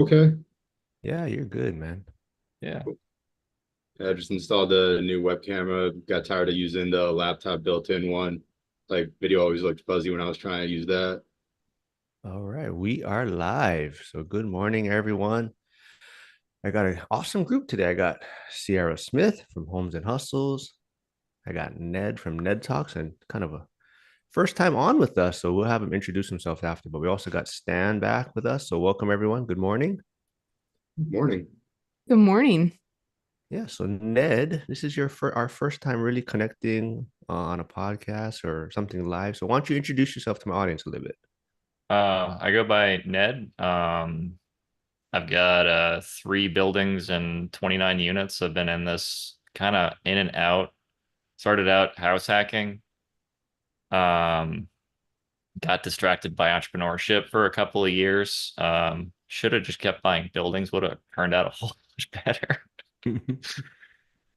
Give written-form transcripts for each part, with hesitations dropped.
Okay. Yeah, you're good, man. Yeah. I just installed a new web camera. Got tired of using the laptop built-in one. Like video always looked fuzzy when I was trying to use that. All right. We are live. So good morning, everyone. I got an awesome group today. I got Sierra Smith from Homes and Hustles. I got Ned from Ned Talks and kind of a first time on with us. So we'll have him introduce himself after. But we also got Stan back with us. So welcome, everyone. Good morning. Morning. Good morning. Yeah. So Ned, this is our first time really connecting on a podcast or something live. So why don't you introduce yourself to my audience a little bit? I go by Ned. I've got three buildings and 29 units. I've been in this kind of in and out. Started out house hacking. Um, got distracted by entrepreneurship for a couple of years. Should have just kept buying buildings, would have turned out a whole much better.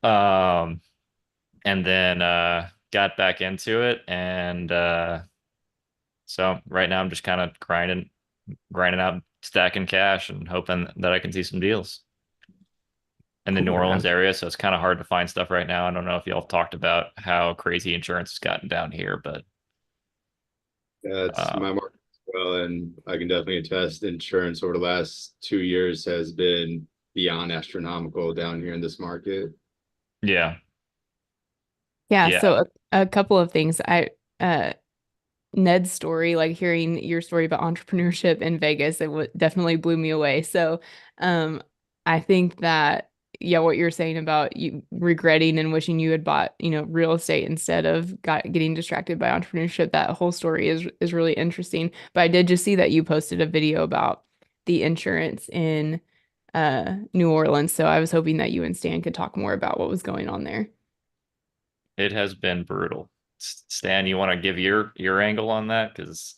Um, and then got back into it and so right now I'm just kind of grinding out, stacking cash, and hoping that I can see some deals in the Cool, New Orleans man. area. So it's kind of hard to find stuff right now. I don't know if y'all have talked about how crazy insurance has gotten down here, but Yeah, it's uh, my market as well, and I can definitely attest insurance over the last 2 years has been beyond astronomical down here in this market. yeah, Yeah, yeah, so a couple of things. Ned's story, like hearing your story about entrepreneurship in Vegas, it w definitely blew me away. So, um, I think that yeah, what you're saying about you regretting and wishing you had bought, real estate instead of getting distracted by entrepreneurship, that whole story is really interesting. But I did just see that you posted a video about the insurance in New Orleans, so I was hoping that you and Stan could talk more about what was going on there. it has been brutal. Stan, you want to give your angle on that? Because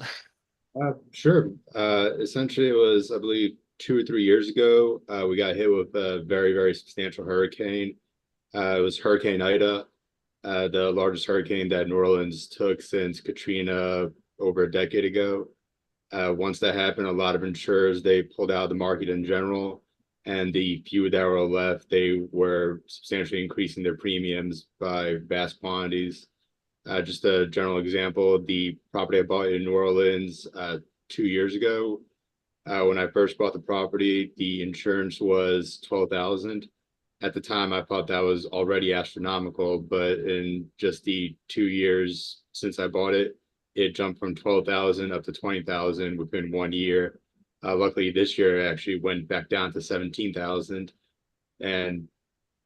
Sure. Essentially, it was, I believe, 2 or 3 years ago. We got hit with a very, very substantial hurricane. It was Hurricane Ida, the largest hurricane that New Orleans took since Katrina over a decade ago. Once that happened, a lot of insurers they pulled out of the market in general, and the few that were left, they were substantially increasing their premiums by vast quantities. Just a general example, the property I bought in New Orleans 2 years ago, when I first bought the property, the insurance was 12,000. At the time, I thought that was already astronomical, but in just the 2 years since I bought it, it jumped from 12,000 up to 20,000 within 1 year. Luckily, this year it actually went back down to 17,000. And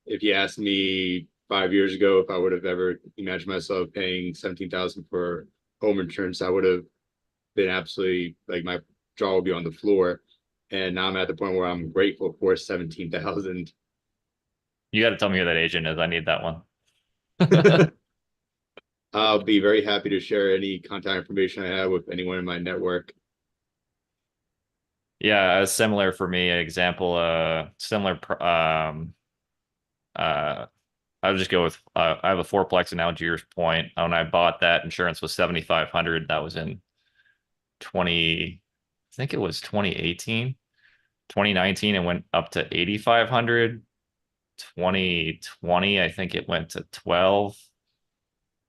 if you asked me 5 years ago if I would have ever imagined myself paying 17,000 for home insurance, I would have been absolutely like my jaw would be on the floor. And now I'm at the point where I'm grateful for 17,000. you got to tell me who that agent is. I need that one. I'll be very happy to share any contact information I have with anyone in my network. Yeah, similar for me. Example, uh, I'll just go with I have a fourplex in Algiers Point. When I bought that, insurance was 7,500. That was in 20, I think it was 2018, 2019. It went up to 8,500. 2020, I think it went to 12.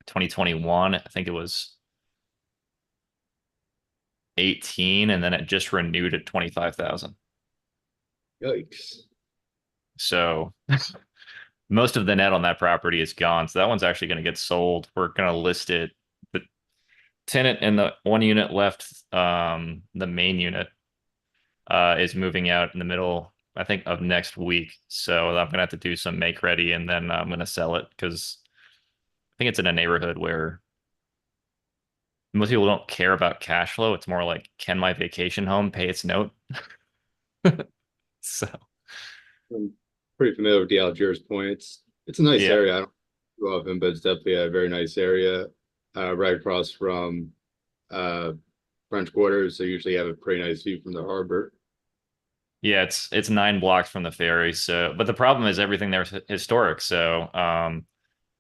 2021, I think it was 18, and then it just renewed at 25,000. Yikes. So most of the net on that property is gone. So that one's actually going to get sold. We're going to list it. The tenant in the one unit left, the main unit, is moving out in the middle, I think, of next week. So I'm going to have to do some make ready and then I'm going to sell it because I think it's in a neighborhood where most people don't care about cash flow. It's more like, can my vacation home pay its note? So, I'm pretty familiar with the Algiers Point. It's a nice yeah. area. I don't go often, but it's definitely a very nice area. Right across from uh, French Quarter, so usually have a pretty nice view from the harbor. Yeah, it's 9 blocks from the ferry. So, but the problem is everything there's historic. So,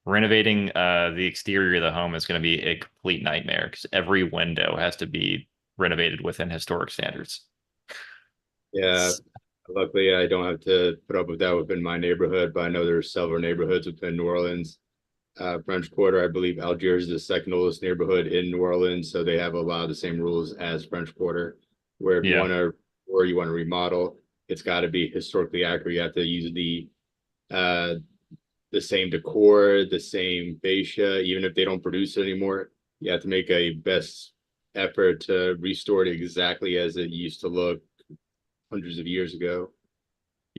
renovating the exterior of the home is going to be a complete nightmare because every window has to be renovated within historic standards. Yeah, Luckily, I don't have to put up with that within my neighborhood, but I know there's several neighborhoods within New Orleans. French Quarter, I believe Algiers is the second oldest neighborhood in New Orleans, so they have a lot of the same rules as French Quarter, where if you Yeah. want to or you want to remodel, it's got to be historically accurate. You have to use uh the same decor, the same fascia, even if they don't produce it anymore. You have to make a best effort to restore it exactly as it used to look hundreds of years ago.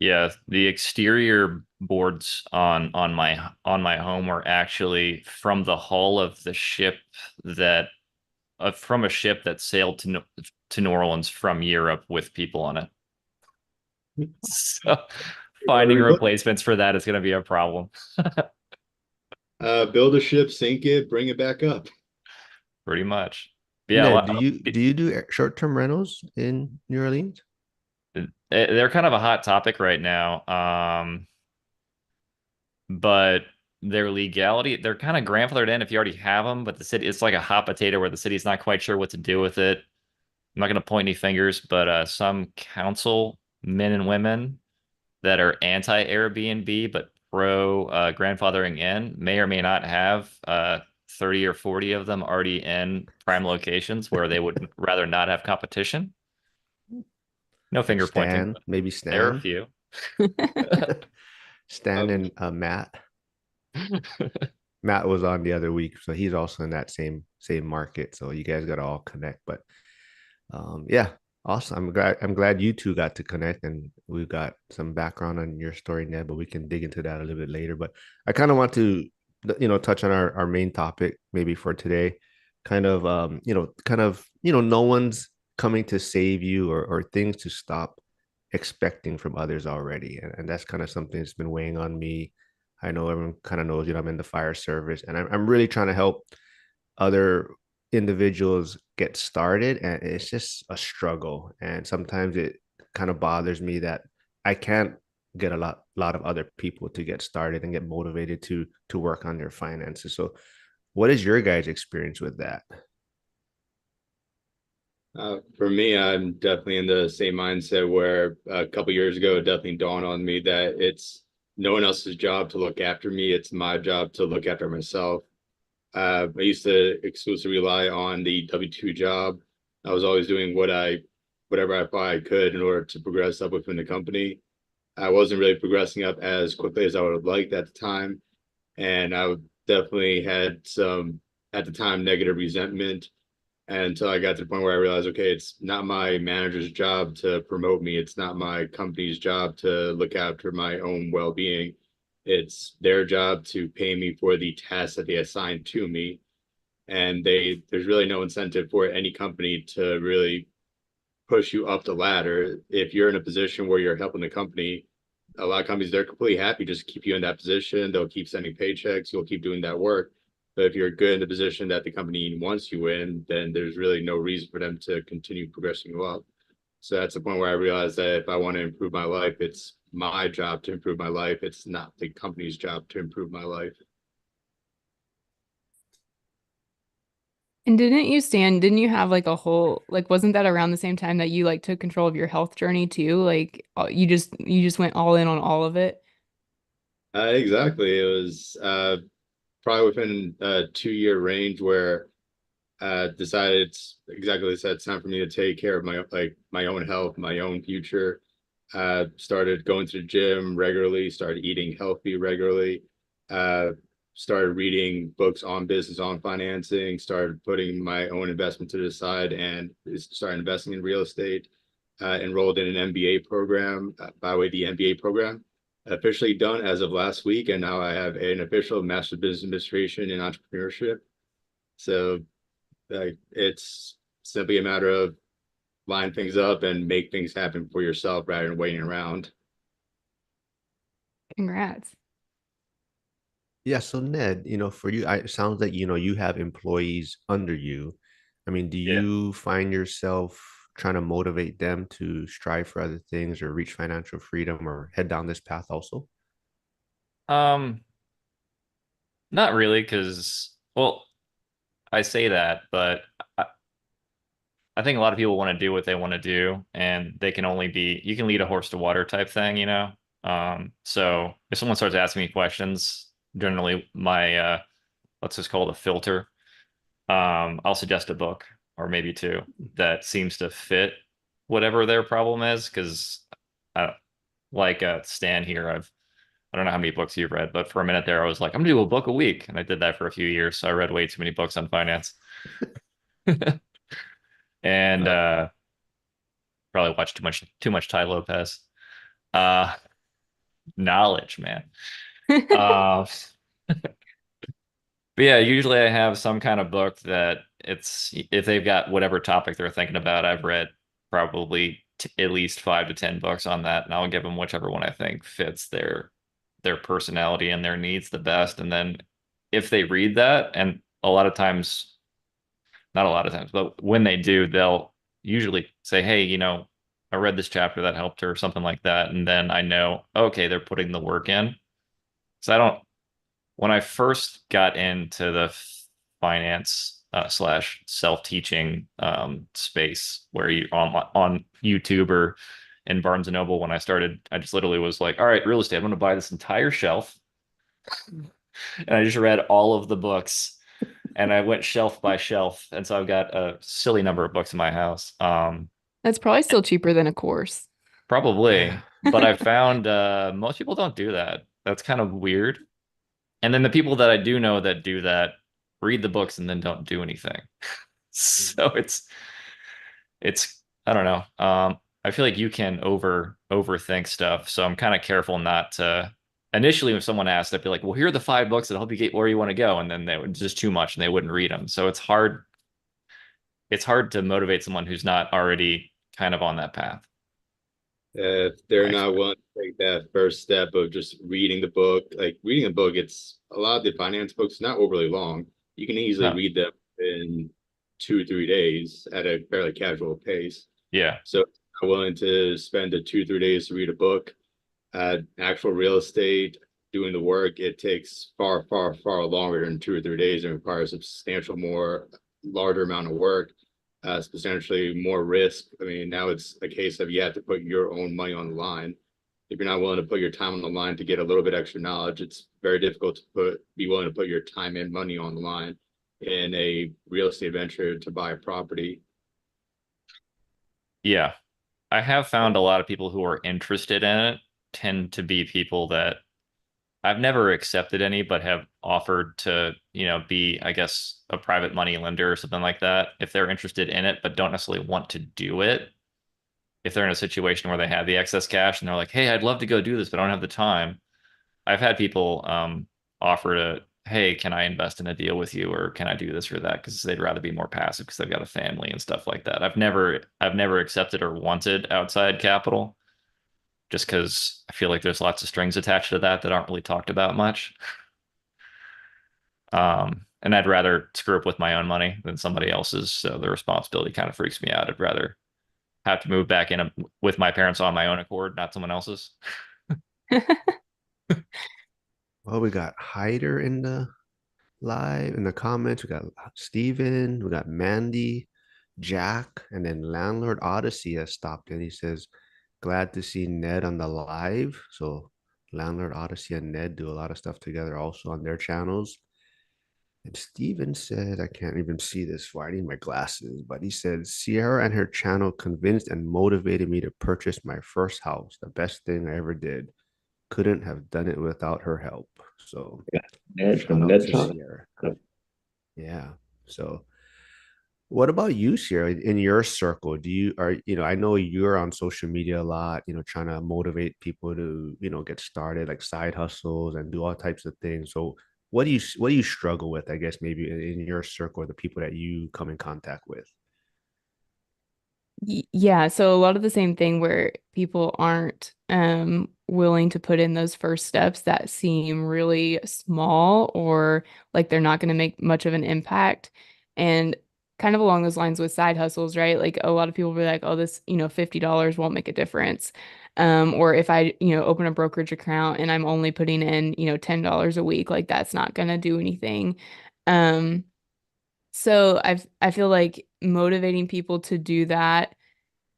Yeah, the exterior boards on my home were actually from the hull of the ship that from a ship that sailed to New Orleans from Europe with people on it. So finding replacements for that is going to be a problem. Build a ship, sink it, bring it back up. Pretty much. Yeah, Ned, do you do short-term rentals in New Orleans? they're kind of a hot topic right now. But their legality, they're kind of grandfathered in if you already have them, but the city, it's like a hot potato where the city's not quite sure what to do with it. I'm not going to point any fingers, but some council men and women that are anti Airbnb but pro grandfathering in may or may not have 30 or 40 of them already in prime locations where they would rather not have competition. No Like finger pointing, Stan, but maybe there are a Stan, few. Stan Um, and Matt. Matt was on the other week, so he's also in that same market. So you guys got to all connect. But yeah, awesome. I'm glad you two got to connect, and we've got some background on your story, Ned. But we can dig into that a little bit later. But I kind of want to, touch on our main topic maybe for today. No one's coming to save you or things to stop expecting from others already, and that's kind of something that's been weighing on me. I know everyone kind of knows, I'm in the fire service, and I'm really trying to help other individuals get started, and it's just a struggle. And sometimes it kind of bothers me that I can't get a lot of other people to get started and get motivated to work on their finances. So what is your guys' experience with that? For me, I'm definitely in the same mindset where a couple years ago, it definitely dawned on me that it's no one else's job to look after me. It's my job to look after myself. I used to exclusively rely on the W-2 job. I was always doing whatever I thought I could in order to progress up within the company. I wasn't really progressing up as quickly as I would have liked at the time. And definitely had some, at the time, negative resentment until I got to the point where I realized, okay, it's not my manager's job to promote me. It's not my company's job to look after my own well-being. It's their job to pay me for the tasks that they assign to me. And there's really no incentive for any company to really push you up the ladder. If you're in a position where you're helping the company, a lot of companies, they're completely happy just to keep you in that position. They'll keep sending paychecks. You'll keep doing that work. But if you're good in the position that the company wants you in, then there's really no reason for them to continue progressing you up. So that's the point where I realized that if I want to improve my life, it's my job to improve my life. It's not the company's job to improve my life. And didn't you have like a whole, like, wasn't that around the same time that you like took control of your health journey too? Like you just went all in on all of it? Exactly. It was probably within a 2 year range where decided it's exactly what I said. It's time for me to take care of my own health, my own future. Started going to the gym regularly, started eating healthy regularly, uh, started reading books on business, on financing, started putting my own investment to the side, and started investing in real estate. Enrolled in an MBA program. By the way, the MBA program officially done as of last week, and now I have an official Master of Business Administration in Entrepreneurship. So it's simply a matter of line things up and make things happen for yourself rather than waiting around. Congrats. Yeah, so Ned, for you, it sounds like you have employees under you. I mean, do Yeah. you find yourself trying to motivate them to strive for other things or reach financial freedom or head down this path also? Um, Not really, because, well, I say that, but I think a lot of people want to do what they want to do, and they can only be, you can lead a horse to water type thing, you know? So if someone starts asking me questions, generally my, let's just call it a filter, I'll suggest a book or maybe two that seems to fit whatever their problem is. Because I like Stan here, I don't know how many books you've read, but for a minute there, I was like, I'm gonna do a book a week, and I did that for a few years. So I read way too many books on finance, and Uh, probably watched too much Ty Lopez. Uh, knowledge, man. Uh, But yeah, usually I have some kind of book that it's if they've got whatever topic they're thinking about, I've read probably at least 5 to 10 books on that, and I'll give them whichever one I think fits their personality and their needs the best. And then if they read that, and a lot of times, not a lot of times, but when they do, they'll usually say, "Hey, I read this chapter that helped her," or something like that, and then I know, okay, they're putting the work in. So I don't when I first got into the finance slash self-teaching space where you on YouTube or in Barnes and Noble, when I started, I just literally was like, all right, real estate, I'm going to buy this entire shelf. And I just read all of the books and I went shelf by shelf. And so I've got a silly number of books in my house. That's probably still cheaper than a course. Probably, but I found most people don't do that. That's kind of weird. And then the people that I do know that do that read the books and then don't do anything. So it's I don't know. I feel like you can overthink stuff. So I'm kind of careful not to initially when someone asks, I'd be like, well, here are the 5 books that help you get where you want to go. And then they would just too much and they wouldn't read them. So it's hard to motivate someone who's not already kind of on that path. if they're My not experience. willing to take that first step of just reading the book, like reading a book, it's a lot of the finance books, not overly long. You can easily No. read them in 2 or 3 days at a fairly casual pace. Yeah. So I'm willing to spend the 2 or 3 days to read a book. Actual real estate, doing the work, it takes far, far, far longer than 2 or 3 days and requires a substantial more larger amount of work, substantially more risk. I mean, now it's a case of you have to put your own money on the line. If you're not willing to put your time on the line to get a little bit extra knowledge, it's very difficult to be willing to put your time and money on the line in a real estate venture to buy a property. Yeah. I have found a lot of people who are interested in it tend to be people that I've never accepted any, but have offered to, be, I guess, a private money lender or something like that. If they're interested in it, but don't necessarily want to do it, if they're in a situation where they have the excess cash and they're like, hey, I'd love to go do this, but I don't have the time. I've had people offer to, hey, can I invest in a deal with you, or can I do this or that? Because they'd rather be more passive because they've got a family and stuff like that. I've never accepted or wanted outside capital just because I feel like there's lots of strings attached to that aren't really talked about much. And I'd rather screw up with my own money than somebody else's. So the responsibility kind of freaks me out. I'd rather have to move back in with my parents on my own accord, not someone else's. Well, we got Hyder in the live in the comments. We got Steven, we got Mandy, Jack, and then Landlord Odyssey has stopped in. He says, glad to see Ned on the live. So Landlord Odyssey and Ned do a lot of stuff together also on their channels. And Steven said, I can't even see this far. I need my glasses. But he said, Sierra and her channel convinced and motivated me to purchase my first house. The best thing I ever did. Couldn't have done it without her help. So Yeah, Ned shout from out Ned to Talk. Sierra. Yeah. So what about you, Sierra, in your circle? I know you're on social media a lot, trying to motivate people to, get started, like side hustles and do all types of things. So what do you struggle with, I guess, maybe in your circle, the people that you come in contact with? Yeah, so a lot of the same thing where people aren't willing to put in those first steps that seem really small or like they're not going to make much of an impact. And kind of along those lines with side hustles, right? Like a lot of people will be like, oh, this, $50 won't make a difference. Or if I, open a brokerage account and I'm only putting in, $10 a week, like that's not going to do anything. Um, so I feel like motivating people to do that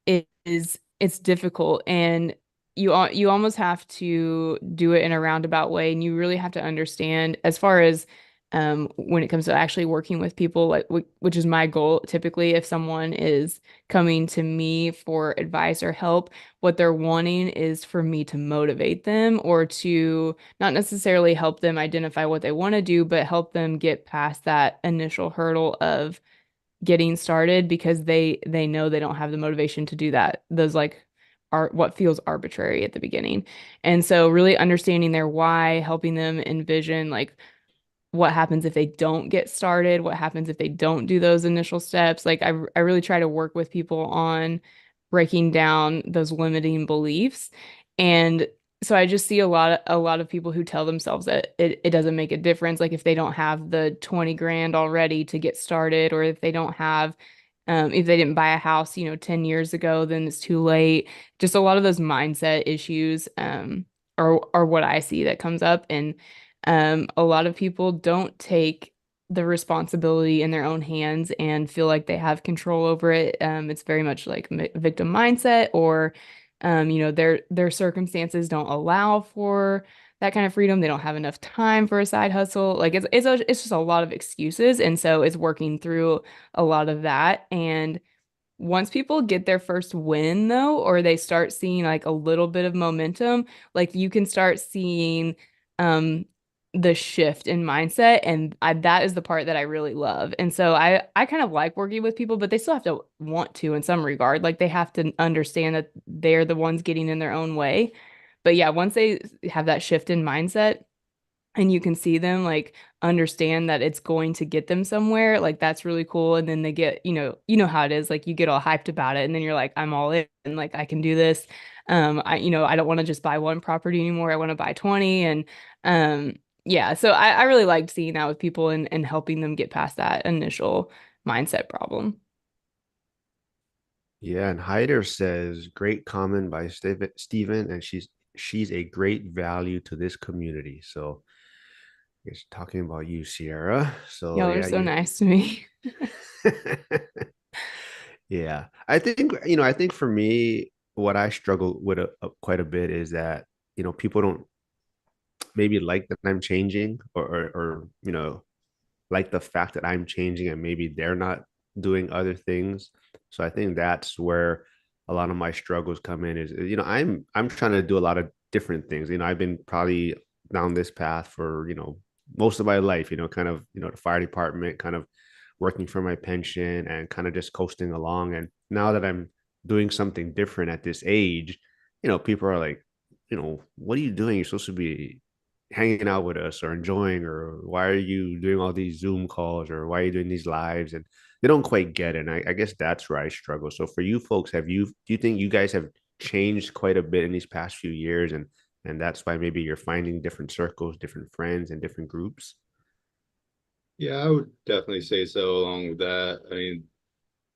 it's difficult, and you almost have to do it in a roundabout way, and you really have to understand as far as when it comes to actually working with people, like which is my goal typically. If someone is coming to me for advice or help, what they're wanting is for me to motivate them, or to not necessarily help them identify what they want to do, but help them get past that initial hurdle of getting started, because they know they don't have the motivation to do that. Those like are what feels arbitrary at the beginning. And so really understanding their why, helping them envision like what happens if they don't get started, what happens if they don't do those initial steps. Like I really try to work with people on breaking down those limiting beliefs. And so I just see a lot of people who tell themselves that it doesn't make a difference. Like if they don't have the 20 grand already to get started, or if they don't have if they didn't buy a house, 10 years ago, then it's too late. Just a lot of those mindset issues are what I see that comes up. And a lot of people don't take the responsibility in their own hands and feel like they have control over it. It's very much like victim mindset, or their circumstances don't allow for that kind of freedom. They don't have enough time for a side hustle. Like it's just a lot of excuses, and so it's working through a lot of that. And once people get their first win, though, or they start seeing like a little bit of momentum, like you can start seeing um the shift in mindset, and that is the part that I really love. And so I kind of like working with people, but they still have to want to in some regard. Like they have to understand that they're the ones getting in their own way. But yeah, once they have that shift in mindset, and you can see them like understand that it's going to get them somewhere, like that's really cool. And then they get, how it is, like you get all hyped about it, and then you're like, I'm all in, like I can do this. I don't want to just buy one property anymore, I want to buy 20. And yeah, so I really liked seeing that with people, and helping them get past that initial mindset problem. Yeah, and Hyder says, great comment by Steven, and she's a great value to this community. So it's talking about you, Sierra. So Y'all are yeah, so you nice to me. yeah. I think for me, what I struggle with quite a bit is that, people don't maybe like that I'm changing, or like the fact that I'm changing and maybe they're not doing other things. So I think that's where a lot of my struggles come in, is, I'm trying to do a lot of different things. I've been probably down this path for, most of my life, kind of, the fire department, kind of working for my pension and kind of just coasting along. And now that I'm doing something different at this age, people are like, what are you doing? You're supposed to be hanging out with us or enjoying, or why are you doing all these Zoom calls, or why are you doing these lives? And they don't quite get it. And I guess that's where I struggle. So for you folks, do you think you guys have changed quite a bit in these past few years, and that's why maybe you're finding different circles, different friends, and different groups? Yeah, I would definitely say so along with that. I mean,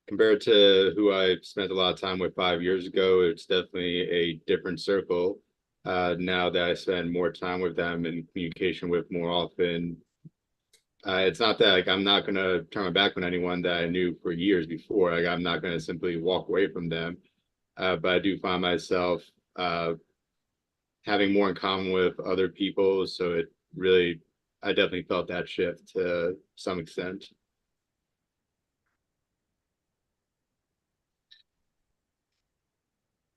compared to who I spent a lot of time with 5 years ago, it's definitely a different circle. Now that I spend more time with them and communication with more often, it's not that like I'm not gonna turn my back on anyone that I knew for years before. Like I'm not gonna simply walk away from them. But I do find myself having more in common with other people. So it really, I definitely felt that shift to some extent.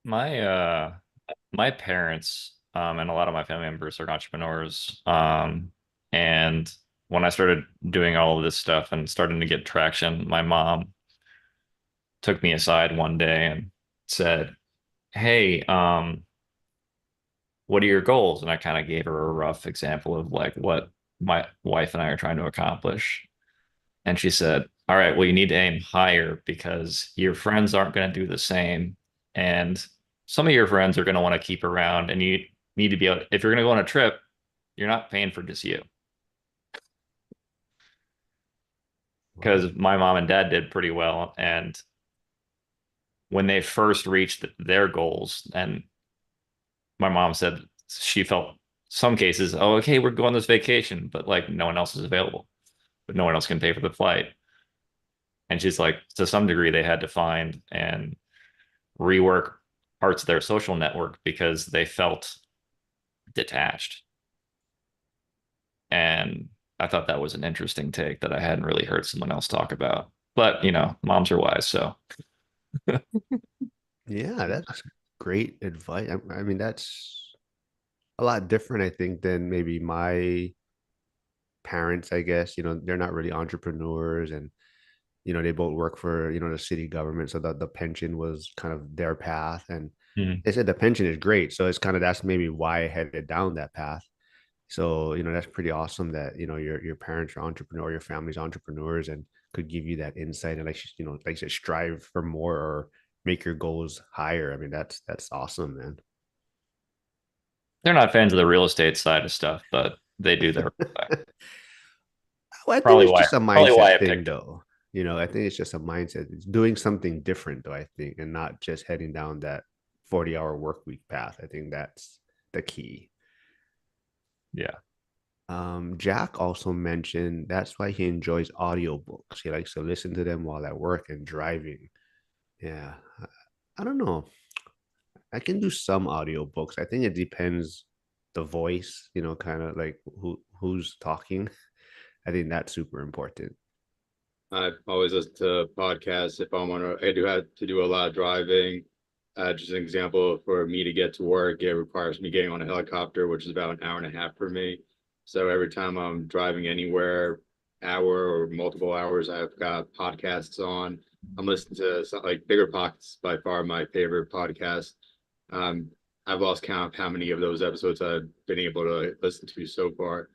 My my parents and a lot of my family members are entrepreneurs. And when I started doing all of this stuff and starting to get traction, my mom took me aside one day and said, "Hey, what are your goals?" And I kind of gave her a rough example of like what my wife and I are trying to accomplish. And she said, "All right, well, you need to aim higher because your friends aren't going to do the same. And some of your friends are going to want to keep around, and you need to be able, if you're going to go on a trip, you're not paying for just you." Wow. Because my mom and dad did pretty well. And when they first reached their goals, and my mom said she felt some cases, oh, okay, we're going this vacation, but like no one else is available, but no one else can pay for the flight. And she's like, to some degree, they had to find and rework parts of their social network because they felt detached. And I thought that was an interesting take that I hadn't really heard someone else talk about. But, moms are wise. So, Yeah, that's great advice. I mean, that's a lot different, I think, than maybe my parents, I guess. They're not really entrepreneurs, and they both work for, the city government. So the pension was kind of their path. And mm. they said the pension is great. So it's kind of that's maybe why I headed down that path. So, that's pretty awesome that, your parents are entrepreneur, your family's entrepreneurs and could give you that insight and like you said, strive for more or make your goals higher. I mean, that's awesome, man. They're not fans of the real estate side of stuff, but they do their way. Well, I think Probably it's why just a probably why mindset I thing picked it. though. I think it's just a mindset. It's doing something different though, I think, and not just heading down that 40-hour work week path. I think that's the key. Yeah. Jack also mentioned that's why he enjoys audiobooks. He likes to listen to them while at work and driving. Yeah. I don't know. I can do some audiobooks. I think it depends the voice, kind of like who's talking. I think that's super important. I always listen to podcasts if I do have to do a lot of driving. Just an example, for me to get to work, it requires me getting on a helicopter, which is about an hour and a half for me. So every time I'm driving anywhere, hour or multiple hours, I've got podcasts on. I'm listening to like Bigger Pockets, by far my favorite podcast. Um, I've lost count of how many of those episodes I've been able to listen to so far,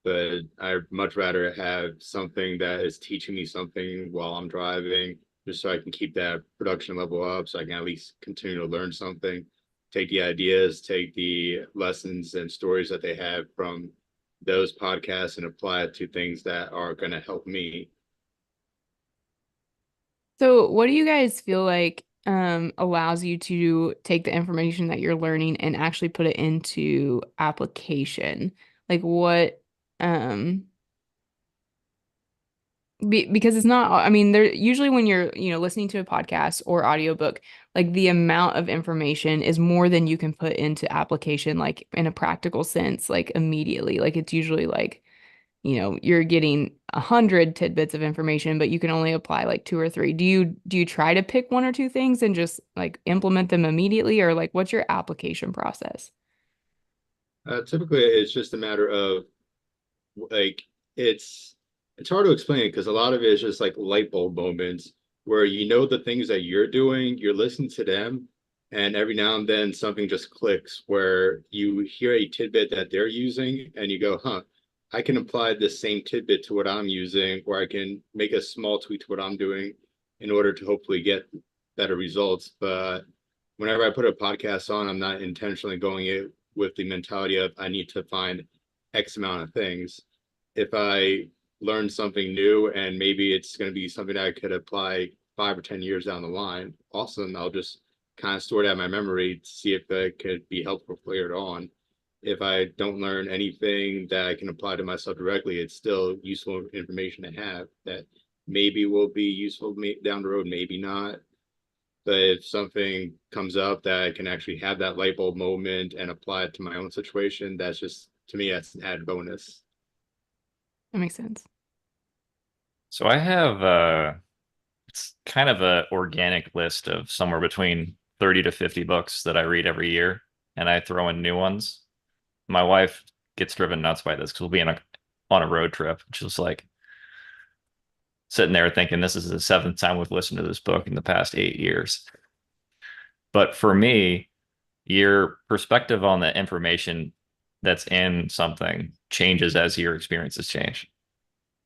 but I'd much rather have something that is teaching me something while I'm driving, just so I can keep that production level up, so I can at least continue to learn something, take the ideas, take the lessons and stories that they have from those podcasts and apply it to things that are going to help me. So, what do you guys feel like allows you to take the information that you're learning and actually put it into application? Like what um because it's not, I mean, there usually when you're, listening to a podcast or audiobook, like the amount of information is more than you can put into application, like in a practical sense, like immediately. Like it's usually like, you're getting 100 tidbits of information, but you can only apply like two or three. Do you try to pick one or two things and just like implement them immediately, or like what's your application process? Typically, it's just a matter of like it's it's hard to explain because a lot of it is just like light bulb moments where the things that you're doing, you're listening to them, and every now and then something just clicks where you hear a tidbit that they're using and you go, huh, I can apply the same tidbit to what I'm using, or I can make a small tweak to what I'm doing in order to hopefully get better results. But whenever I put a podcast on, I'm not intentionally going it with the mentality of I need to find X amount of things. If I learn something new and maybe it's going to be something that I could apply 5 or 10 years down the line, awesome. I'll just kind of store it at my memory to see if it could be helpful later on. If I don't learn anything that I can apply to myself directly, it's still useful information to have that maybe will be useful down the road, maybe not. But if something comes up that I can actually have that light bulb moment and apply it to my own situation, that's just, to me, that's an added bonus. That makes sense. So I have it's kind of a organic list of somewhere between 30 to 50 books that I read every year, and I throw in new ones. My wife gets driven nuts by this because we'll be on a road trip. She's like sitting there thinking this is the seventh time we've listened to this book in the past 8 years. But for me, your perspective on the information that's in something changes as your experiences change.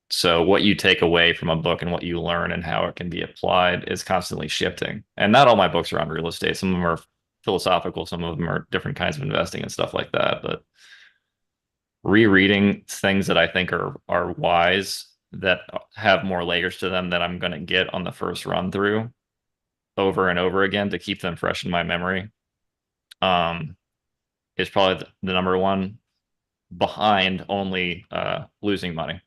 So what you take away from a book and what you learn and how it can be applied is constantly shifting. And not all my books are on real estate. Some of them are philosophical, some of them are different kinds of investing and stuff like that. But rereading things that I think are wise that have more layers to them that I'm going to get on the first run through over and over again to keep them fresh in my memory um, is probably the number one behind only losing money.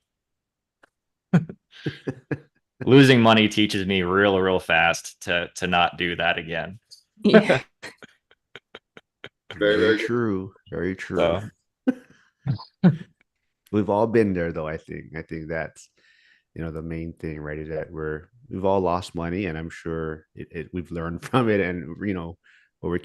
losing money teaches me real fast to not do that again. Yeah. Very, Very very good. true. Very true. So We've all been there though, I think. I think that's the main thing, right? Is that we've all lost money and I'm sure we've learned from it and but we're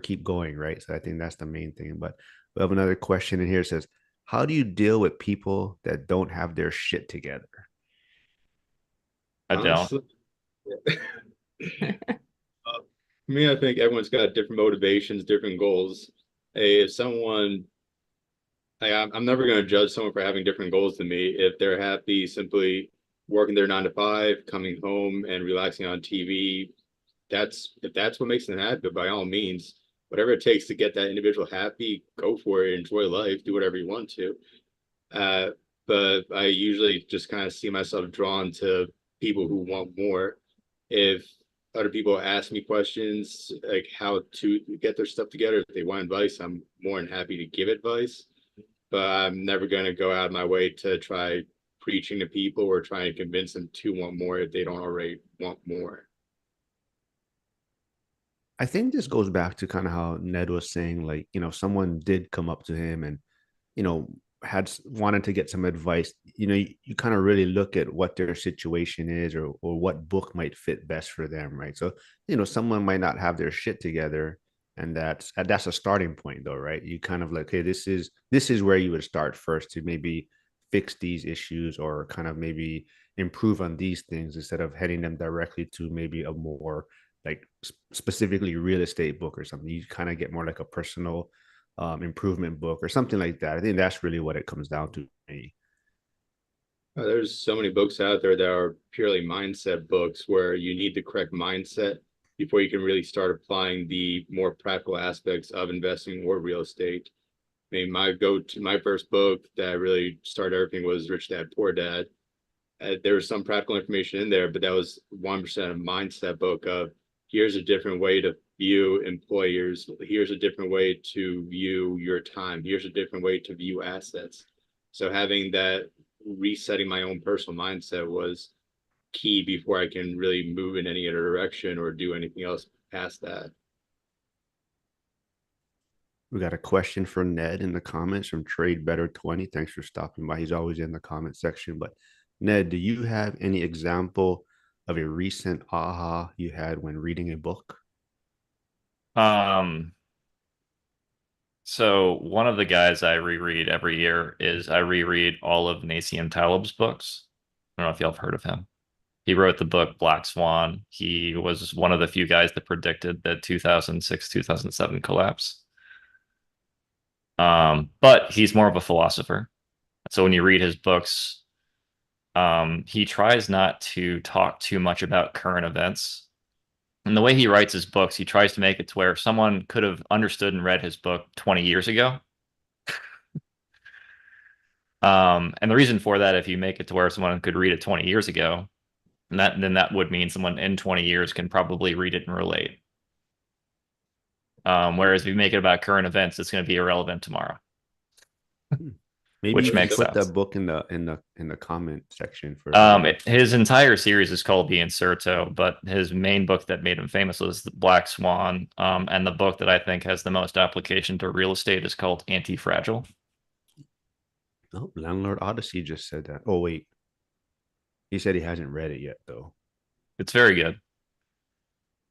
keep going, right? So I think that's the main thing. But we have another question in here. It says, how do you deal with people that don't have their shit together? I don't. Honestly, for me, I think everyone's got different motivations, different goals. Hey, if someone, I'm never going to judge someone for having different goals than me. If they're happy simply working their 9 to 5, coming home and relaxing on TV, if that's what makes them happy, by all means, whatever it takes to get that individual happy, go for it, enjoy life, do whatever you want to. Uh, but I usually just kind of see myself drawn to people who want more. If other people ask me questions like how to get their stuff together, if they want advice, I'm more than happy to give advice. But I'm never going to go out of my way to try preaching to people or trying to convince them to want more if they don't already want more. I think this goes back to kind of how Ned was saying, like, someone did come up to him and you know wanted to get some advice. You kind of really look at what their situation is, or what book might fit best for them, right? So someone might not have their shit together, and that's a starting point though, right? You kind of like, hey, this is where you would start first to maybe fix these issues or kind of maybe improve on these things instead of heading them directly to maybe a more like specifically real estate book or something. You kind of get more like a personal improvement book or something like that. I think that's really what it comes down to me. There's so many books out there that are purely mindset books where you need the correct mindset before you can really start applying the more practical aspects of investing or real estate. I mean, my first book that really started everything was Rich Dad Poor Dad. There was some practical information in there, but that was 1% a mindset book of here's a different way to view employers. Here's a different way to view your time. Here's a different way to view assets. So having that resetting my own personal mindset was key before I can really move in any other direction or do anything else past that. We got a question for Ned in the comments from Trade Better 20. Thanks for stopping by. He's always in the comment section. But Ned, do you have any example of a recent aha you had when reading a book? Um, so one of the guys I reread every year is I reread all of Nassim Taleb's books. I don't know if y'all have heard of him. He wrote the book Black Swan. He was one of the few guys that predicted the 2006, 2007 collapse. But he's more of a philosopher. So when you read his books, he tries not to talk too much about current events. And the way he writes his books, he tries to make it to where someone could have understood and read his book 20 years ago. And the reason for that, if you make it to where someone could read it 20 years ago, then that would mean someone in 20 years can probably read it and relate. Whereas if you make it about current events, it's going to be irrelevant tomorrow, Maybe which you can makes put sense. that book in the comment section for everyone. His entire series is called The Inserto, but his main book that made him famous was The Black Swan. And the book that I think has the most application to real estate is called Anti-Fragile. Oh, Landlord Odyssey just said that. Oh wait, he said he hasn't read it yet though. It's very good.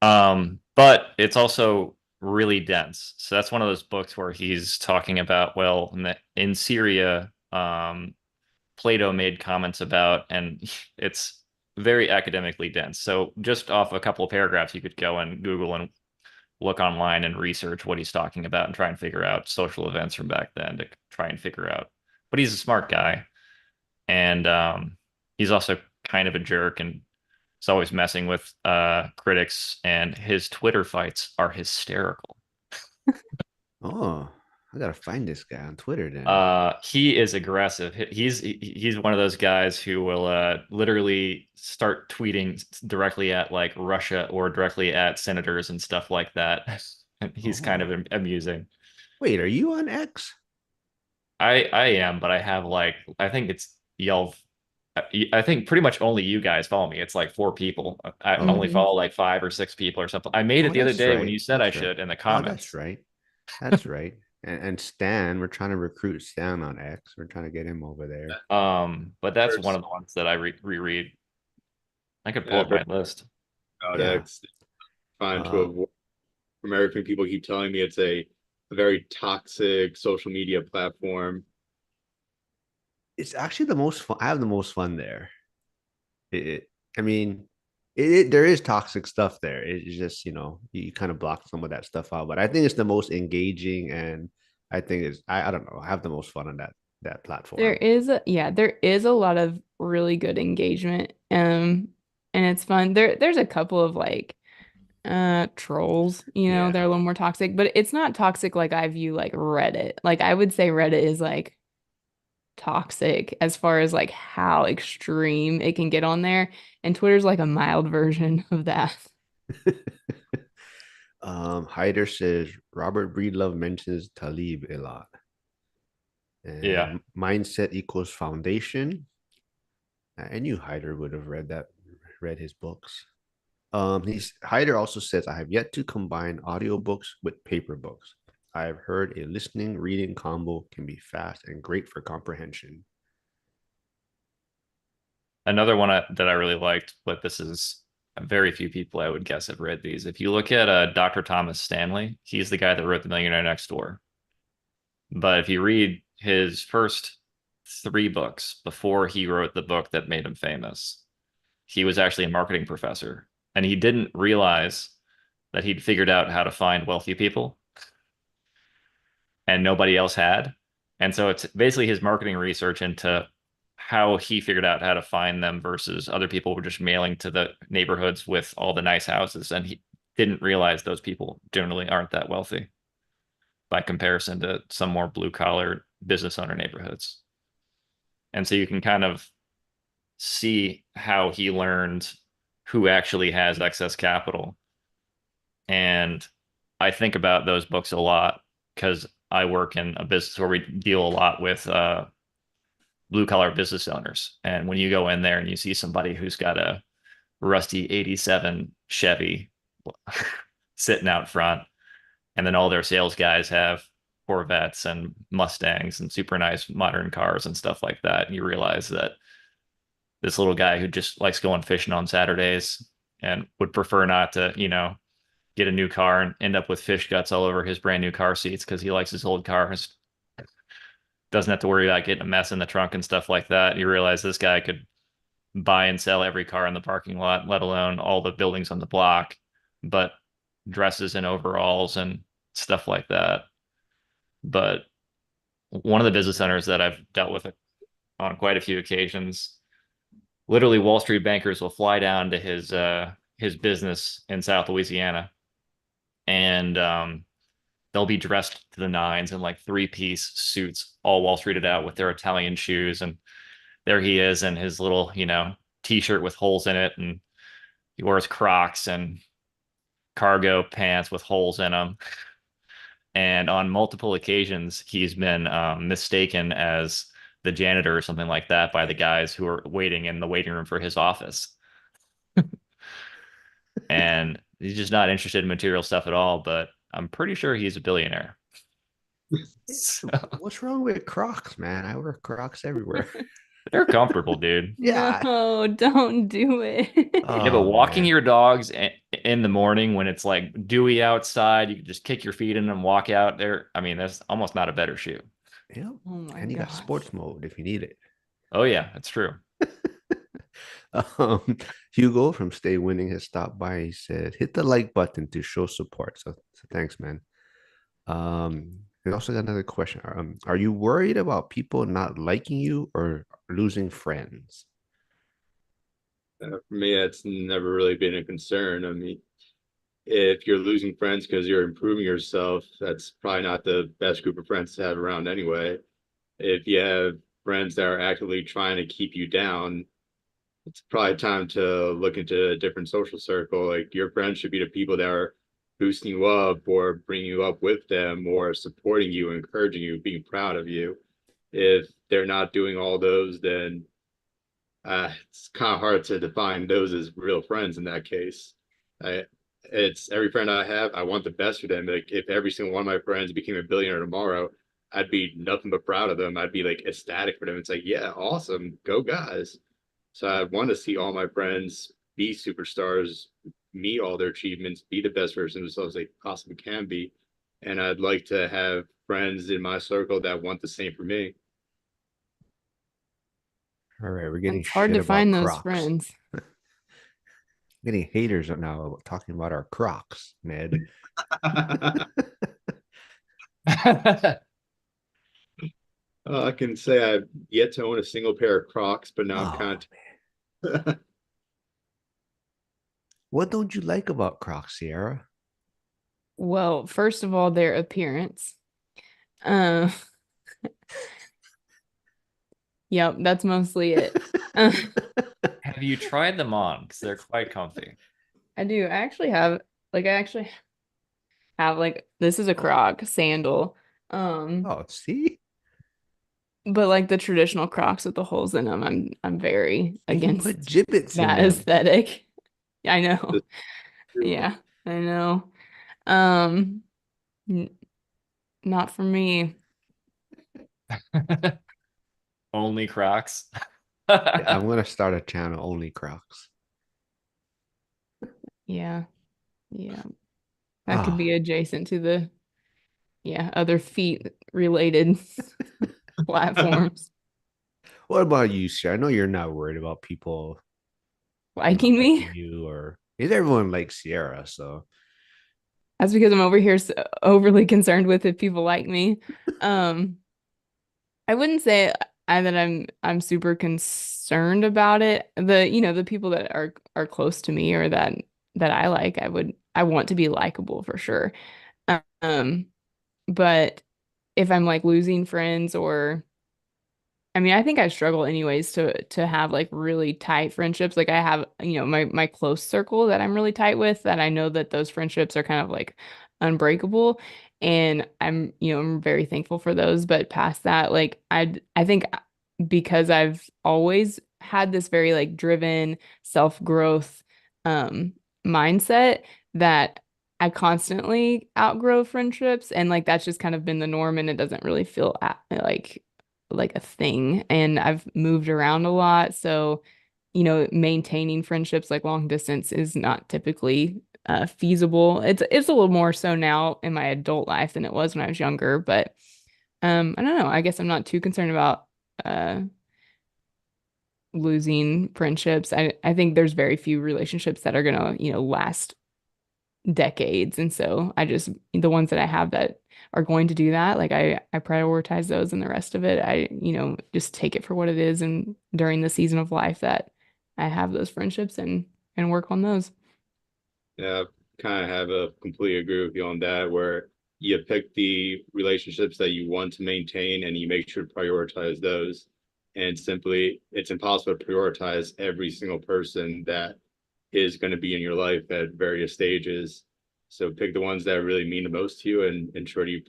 But it's also really dense. So that's one of those books where he's talking about, well, in Syria, Plato made comments about, and it's very academically dense. So just off a couple of paragraphs, you could go and Google and look online and research what he's talking about and try and figure out social events from back then to try and figure out. But he's a smart guy, and he's also kind of a jerk, and he's always messing with critics. And his Twitter fights are hysterical. Oh, I gotta find this guy on Twitter then. He is aggressive. He's one of those guys who will literally start tweeting directly at like Russia or directly at senators and stuff like that. He's kind Oh, of amusing. wait, are you on X? I am, but I have like I think it's y'all. I think pretty much only you guys follow me. It's like 4 people. I Oh, only Mhm. follow like 5 or 6 people or something. I made it oh, the other that's day when right. you said I That's right. should in the Oh, that's comments. right. That's right. And Stan, we're trying to recruit Stan on X. We're trying to get him over there. But that's one First, of the ones that I reread. I could pull up first my list. about Yeah. X, trying to Um, avoid. American people keep telling me it's a very toxic social media platform. it's actually the most fun. I have the most fun there. It I mean, it there is toxic stuff there. It's just, you kind of block some of that stuff out. But I think it's the most engaging, and I think I don't know, I have the most fun on that There platform. is there is a lot of really good engagement. And it's fun. There's a couple of like trolls, they're a Yeah. little more toxic, but it's not toxic like I view like Reddit. Like I would say Reddit is like toxic as far as like how extreme it can get on there. And Twitter's like a mild version of that. Hyder says Robert Breedlove mentions Talib a lot. Yeah. And mindset equals foundation. I knew Hyder would have read his books. He's Hyder also says, I have yet to combine audiobooks with paper books. I have heard a listening reading combo can be fast and great for comprehension. Another one that I really liked, but this is very few people I would guess have read these. If you look at Dr. Thomas Stanley, he's the guy that wrote The Millionaire Next Door. But if you read his first 3 books before he wrote the book that made him famous, he was actually a marketing professor, and he didn't realize that he'd figured out how to find wealthy people and nobody else had. And so it's basically his marketing research into how he figured out how to find them versus other people were just mailing to the neighborhoods with all the nice houses. And he didn't realize those people generally aren't that wealthy by comparison to some more blue collar business owner neighborhoods. And so you can kind of see how he learned who actually has excess capital. And I think about those books a lot because I work in a business where we deal a lot with blue collar business owners. And when you go in there and you see somebody who's got a rusty 87 Chevy sitting out front, and then all their sales guys have Corvettes and Mustangs and super nice modern cars and stuff like that, and you realize that this little guy who just likes going fishing on Saturdays and would prefer not to, get a new car and end up with fish guts all over his brand new car seats because he likes his old cars. Doesn't have to worry about getting a mess in the trunk and stuff like that. You realize this guy could buy and sell every car in the parking lot, let alone all the buildings on the block, but dresses in overalls and stuff like that. But one of the business owners that I've dealt with on quite a few occasions, literally Wall Street bankers will fly down to his business in South Louisiana, and they'll be dressed to the nines in like 3-piece suits, all Wall Streeted out with their Italian shoes. And there he is in his little, t-shirt with holes in it. And he wears Crocs and cargo pants with holes in them. And on multiple occasions, he's been mistaken as the janitor or something like that by the guys who are waiting in the waiting room for his office. And he's just not interested in material stuff at all, but I'm pretty sure he's a billionaire. So What's wrong with Crocs, man? I wear Crocs everywhere. they're comfortable, dude. Yeah. No, don't do it. Yeah, but Oh walking man. your dogs in the morning when it's like dewy outside, you can just kick your feet in and walk out there. I mean, that's almost not a better shoe. Yeah. Oh my And you got gosh. sports mode if you need it. Oh yeah, that's true. Um, Hugo from Stay Winning has stopped by. He said, hit the like button to show support. So thanks, man. We also got another question. Are you worried about people not liking you or losing friends? For me, that's never really been a concern. I mean, if you're losing friends because you're improving yourself, that's probably not the best group of friends to have around anyway. If you have friends that are actively trying to keep you down, it's probably time to look into a different social circle. Like your friends should be the people that are boosting you up or bringing you up with them or supporting you, encouraging you, being proud of you. If they're not doing all those, then It's kind of hard to define those as real friends in that case. I, it's every friend I have, I want the best for them. Like if every single one of my friends became a billionaire tomorrow, I'd be nothing but proud of them. I'd be like ecstatic for them. It's like, yeah, awesome, go guys. So I want to see all my friends be superstars, meet all their achievements, be the best version of themselves they possibly can be. And I'd like to have friends in my circle that want the same for me. All right, we're getting It's hard shit to about find those Crocs. friends. Getting haters now talking about our Crocs, Ned. I can say I've yet to own a single pair of Crocs, but now I'm Oh, kind of what don't you like about Crocs, Sierra? Well, first of all, their appearance. Uh, yep, that's mostly it. Uh, Have you tried them on? Because they're quite comfy. I do. I actually have like this is a Croc sandal. Um, Oh, see, but like the traditional Crocs with the holes in them, I'm very you can put against gibbets in that them. aesthetic. I the know. Yeah, I know. Um, n not for me. Only Crocs. Yeah, I'm gonna start a channel only Crocs. Yeah, yeah. That could Ah, be adjacent to the yeah, other feet related platforms. what about you, Sierra? I know you're not worried about people not Liking me? liking you, or is everyone like Sierra? So, That's because I'm over here overly concerned with if people like me. Um, I wouldn't say that I'm super concerned about it. The people that are close to me or that I like, I want to be likable for sure. Um, but if I'm like losing friends or I mean, I think I struggle anyways to have like really tight friendships. Like I have, my close circle that I'm really tight with that I know that those friendships are kind of like unbreakable and I'm very thankful for those, but past that, like I think because I've always had this very like driven self-growth um mindset that I constantly outgrow friendships and like that's just kind of been the norm and it doesn't really feel like a thing and I've moved around a lot so maintaining friendships like long distance is not typically feasible. It's a little more so now in my adult life than it was when I was younger, but I don't know. I guess I'm not too concerned about uh losing friendships. I think there's very few relationships that are gonna, last decades. And so I just the ones that I have that are going to do that, like I prioritize those and the rest of it, I, just take it for what it is and during the season of life that I have those friendships and work on those. Yeah, kind of have a completely agree with you on that, where you pick the relationships that you want to maintain and you make sure to prioritize those. And simply, it's impossible to prioritize every single person that is going to be in your life at various stages. So pick the ones that really mean the most to you and ensure you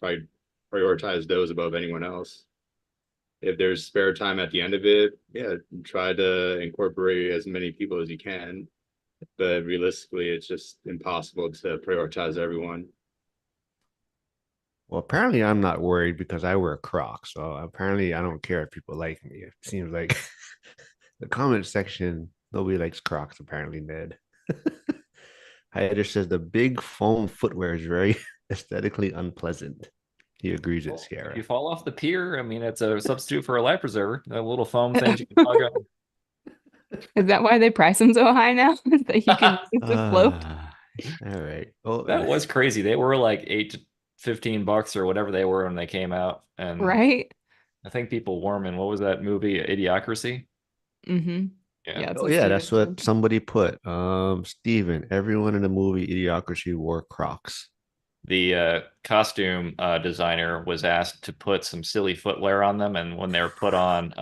prioritize those above anyone else. If there's spare time at the end of it, yeah, try to incorporate as many people as you can, but realistically, it's just impossible to prioritize everyone. well, apparently I'm not worried because I wear Crocs. So apparently I don't care if people like me. It seems like the comment section, nobody likes Crocs, apparently, Ned. Hyder says the big foam footwear is very aesthetically unpleasant. He agrees with Well, if you Sierra. fall off the pier, I mean, it's a substitute for a life preserver. The little foam things you can plug Is that why they price them so high now? That you can on. use it to float? Ah, all right. Oh, That was crazy. They were like 8 to 15 bucks or whatever they were when they came out. And Right? I think people warm in what was that movie? Idiocracy? Mm-hmm. Yeah. Yeah, it's oh what yeah, Steven that's what said. somebody put. Steven, everyone in the movie Idiocracy wore Crocs. The costume designer was asked to put some silly footwear on them, and when they were put on,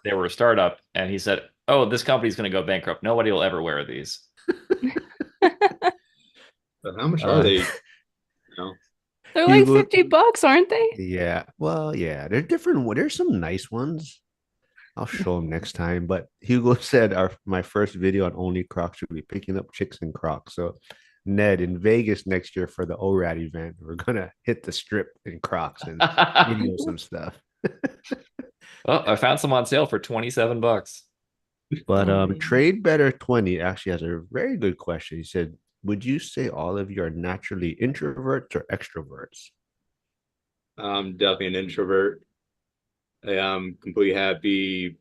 they were a startup, and he said, "Oh, this company's going to go bankrupt. Nobody will ever wear these." But how much are Uh, they? Know? They're you like go, $50, aren't they? yeah. Well, yeah, they're different. There's some nice ones. I'll show him next time. But Hugo said my first video on only Crocs should be picking up chicks in Crocs. So Ned, in Vegas next year for the ORAD event, we're gonna hit the strip in Crocs and video some stuff. Oh, I found some on sale for 27 bucks. But Oh, man. Trade Better 20 actually has a very good question. He said, would you say all of you are naturally introverts or extroverts? I'm definitely an introvert. I'm completely happy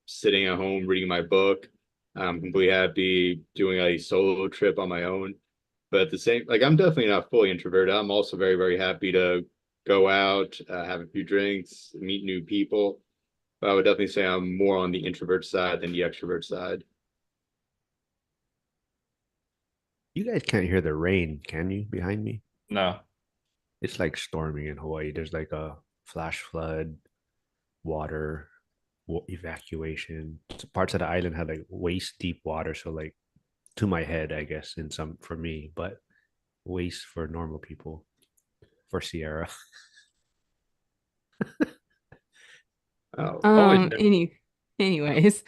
sitting at home reading my book. I'm completely happy doing a solo trip on my own. But at the same, like I'm definitely not fully introverted. I'm also very, very happy to go out, have a few drinks, meet new people. But I would definitely say I'm more on the introvert side than the extrovert side. You guys can't hear the rain, can you, behind me? No. It's like storming in Hawaii. There's like a flash flood, water evacuation. Parts of the island have like waist deep water. So like to my head, I guess, in some for me, but waist for normal people, for Sierra. Oh, Always Um, knew. any, anyways,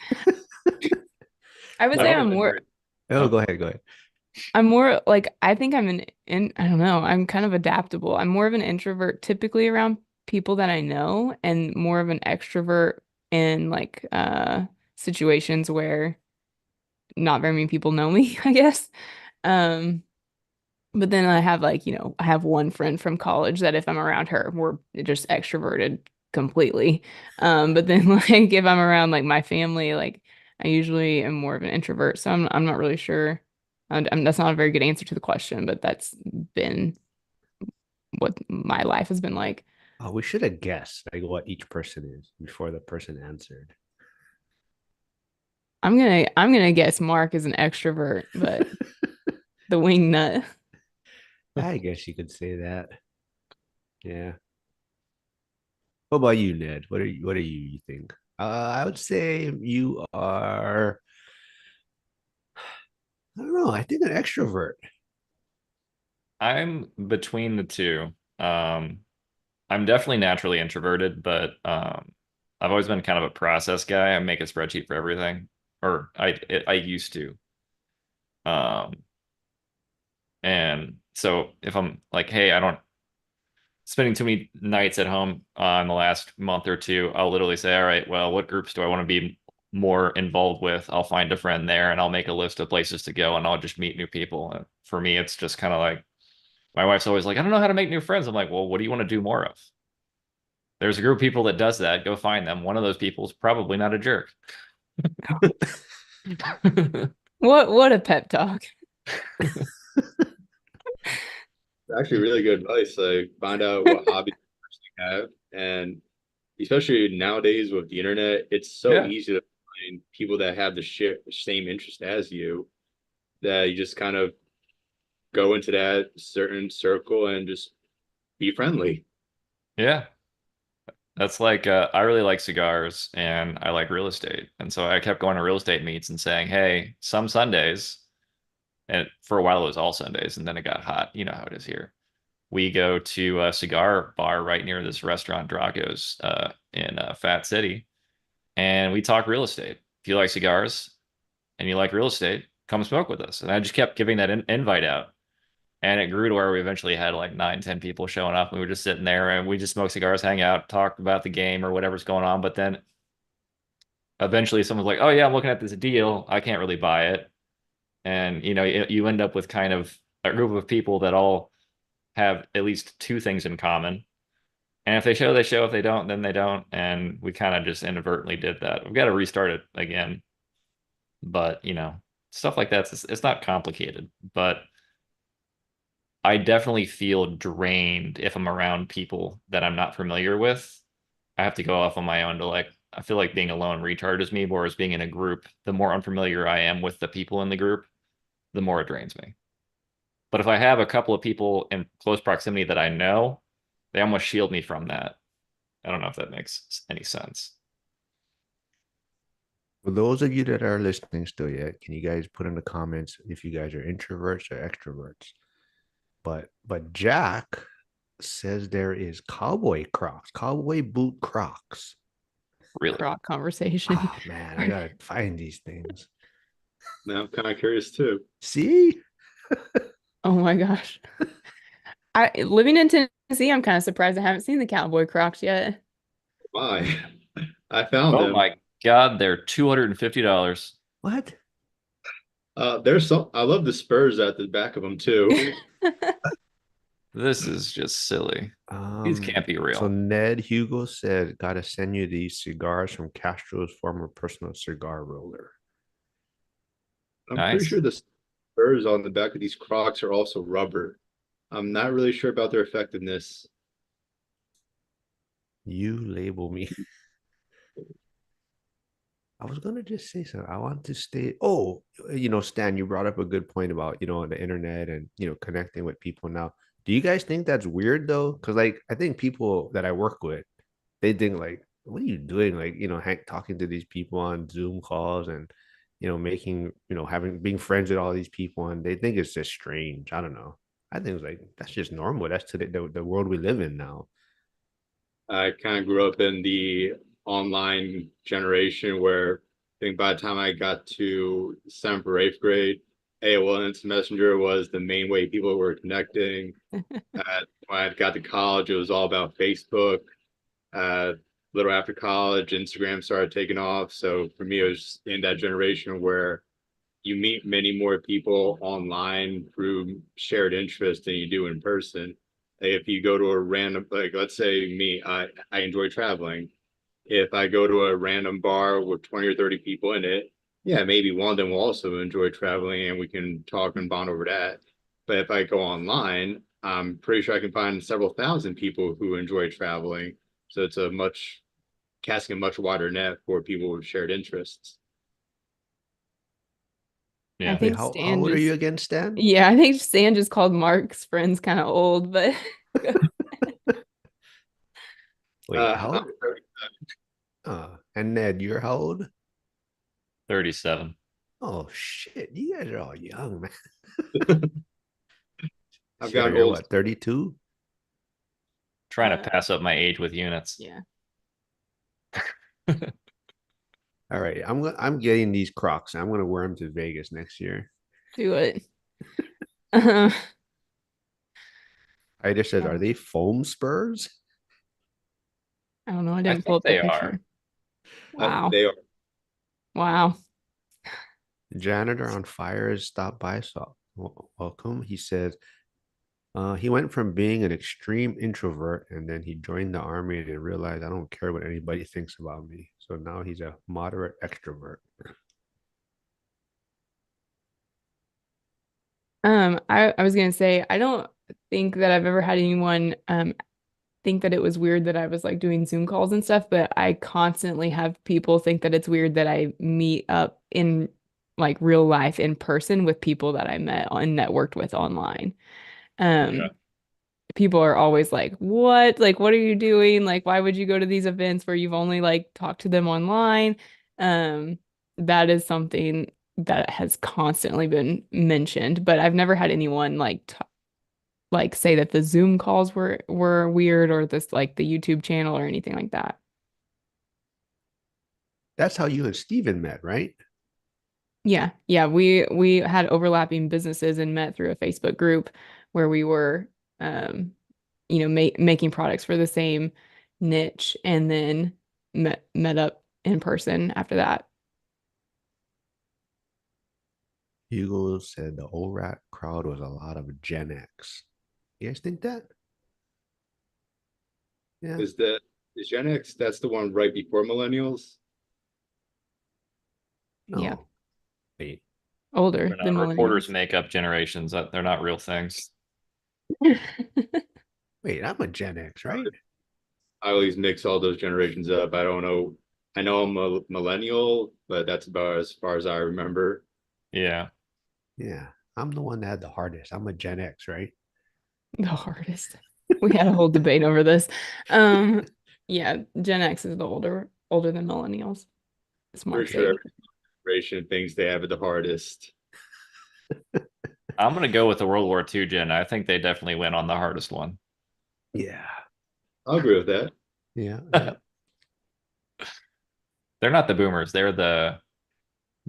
I would I say don't Oh, I'm know. more Oh, oh. go ahead, go ahead. I'm more like I think I'm an in I don't know, I'm kind of adaptable. I'm more of an introvert typically around people that I know and more of an extrovert in like situations where not very many people know me, I guess. Um but then I have like, I have one friend from college that if I'm around her, we're just extroverted completely. But then like if I'm around like my family, like I usually am more of an introvert. So I'm not really sure. That's not a very good answer to the question, but that's been what my life has been like. Oh, we should have guessed like what each person is before the person answered. I'm gonna guess Mark is an extrovert, but the wing nut. I guess you could say that. Yeah. What about you, Ned? What do you think? I would say you are, I don't know, I think an extrovert. I'm between the two. Um, I'm definitely naturally introverted, but I've always been kind of a process guy. I make a spreadsheet for everything, or I used to. Um, and so if I'm like, hey, I don't spending too many nights at home in the last month or two, I'll literally say, all right, well, what groups do I want to be more involved with? I'll find a friend there and I'll make a list of places to go and I'll just meet new people. And for me, it's just kind of like my wife's always like, I don't know how to make new friends. I'm like, well, what do you want to do more of? There's a group of people that does that. Go find them. One of those people is probably not a jerk. What a pep talk. Actually really good advice. Like find out what hobbies you have, and especially nowadays with the internet, it's so Yeah. easy to find people that have the same interest as you that you just kind of go into that certain circle and just be friendly. Yeah. That's like I really like cigars and I like real estate. And so I kept going to real estate meets and saying, hey, some Sundays, and for a while it was all Sundays, and then it got hot. You know how it is here. We go to a cigar bar right near this restaurant, Drago's, in Fat City, and we talk real estate. If you like cigars and you like real estate, come smoke with us. And I just kept giving that invite out. And it grew to where we eventually had like 9, 10 people showing up. And we were just sitting there and we just smoked cigars, hang out, talk about the game or whatever's going on. But then eventually someone's like, oh, yeah, I'm looking at this deal. I can't really buy it. And, you end up with kind of a group of people that all have at least two things in common. And if they show, they show. If they don't, then they don't. And we kind of just inadvertently did that. We've got to restart it again. But, stuff like that, it's not complicated. But I definitely feel drained if I'm around people that I'm not familiar with. I have to go off on my own to like, I feel like being alone recharges me, whereas being in a group, the more unfamiliar I am with the people in the group, the more it drains me. But if I have a couple of people in close proximity that I know, they almost shield me from that. I don't know if that makes any sense. For those of you that are listening still yet, can you guys put in the comments if you guys are introverts or extroverts? But Jack says there is cowboy boot Crocs. Really? Croc conversation. Oh man, I gotta find these things. Now I'm kind of curious too. See? Oh my gosh. I living in Tennessee, I'm kind of surprised I haven't seen the cowboy Crocs yet. Why? I found Oh them. my God, they're $250. What? There's some. I love the spurs at the back of them too. This is just silly. These can't be So real. Ned Hugo said, "Gotta send you these cigars from Castro's former personal cigar roller." I'm pretty Nice. sure the spurs on the back of these Crocs are also rubber. I'm not really sure about their effectiveness. You label me. I was gonna just say something. I want to stay. Oh, Stan, you brought up a good point about the internet and connecting with people now. Do you guys think that's weird though? Because like I think people that I work with, they think like, what are you doing? Like talking to these people on Zoom calls and making having being friends with all these people, and they think it's just strange. I don't know. I think it's like that's just normal. That's today the world we live in now. I kind of grew up in the online generation where I think by the time I got to seventh or eighth grade, AOL Instant Messenger was the main way people were connecting. When I got to college, it was all about Facebook. Uh, little after college, Instagram started taking off. So for me, it was in that generation where you meet many more people online through shared interest than you do in person. If you go to a random, like let's say me, I enjoy traveling. If I go to a random bar with 20 or 30 people in it, yeah, maybe one of them will also enjoy traveling and we can talk and bond over that. But if I go online, I'm pretty sure I can find several thousand people who enjoy traveling. So it's a much casting a much wider net for people with shared interests. I Yeah. Wait, think how Stan old are you just, again, Stan? yeah, I think Stan just called Mark's friends kind of old, but Wait, how I'm old? And Ned, you're how old? 37. Oh shit, you guys are all young, man. I've Shit, are gotten you old. what, 32? Trying to pass up my age with units. yeah, All right, I'm getting these Crocs. I'm gonna wear them to Vegas next year. do it. Uh, I just said, are yeah. they foam spurs? I don't know. I I didn't pull think up the they are. picture. Wow. They are. Wow. Janitor on fire has stopped by, so welcome. He says he went from being an extreme introvert and then he joined the army and realized I don't care what anybody thinks about me. So now he's a moderate extrovert. I was gonna say I don't think that I've ever had anyone think that it was weird that I was like doing Zoom calls and stuff, but I constantly have people think that it's weird that I meet up in like real life in person with people that I met and networked with online. Yeah. Um, People are always like, "What? Like, what are you doing? Like, why would you go to these events where you've only like talked to them online?" Um, that is something that has constantly been mentioned, but I've never had anyone like t like say that the Zoom calls were weird or this like the YouTube channel or anything like that. That's how you and Steven met, right? Yeah, yeah, we had overlapping businesses and met through a Facebook group where we were um making products for the same niche and then met up in person after that. Hugo said the ORAT crowd was a lot of Gen X. You guys think that? Yeah. Is that is Gen X? That's the one right before millennials. Yeah, No. Wait. older They're than not reporters millennials. make up generations. They're not real things. Wait, I'm a Gen X, right? I always mix all those generations up. I don't know. I know I'm a millennial, but that's about as far as I remember. Yeah. Yeah. I'm the one that had the hardest. I'm a Gen X, right? The hardest. We had a whole debate over this. Um, yeah, Gen X is the older than millennials. As For Mark sure, said. every generation thinks they have it the hardest. I'm gonna go with the World War II gen. I think they definitely went on the hardest one. Yeah. I'll agree with that. Yeah. Yeah. They're not the boomers. They're the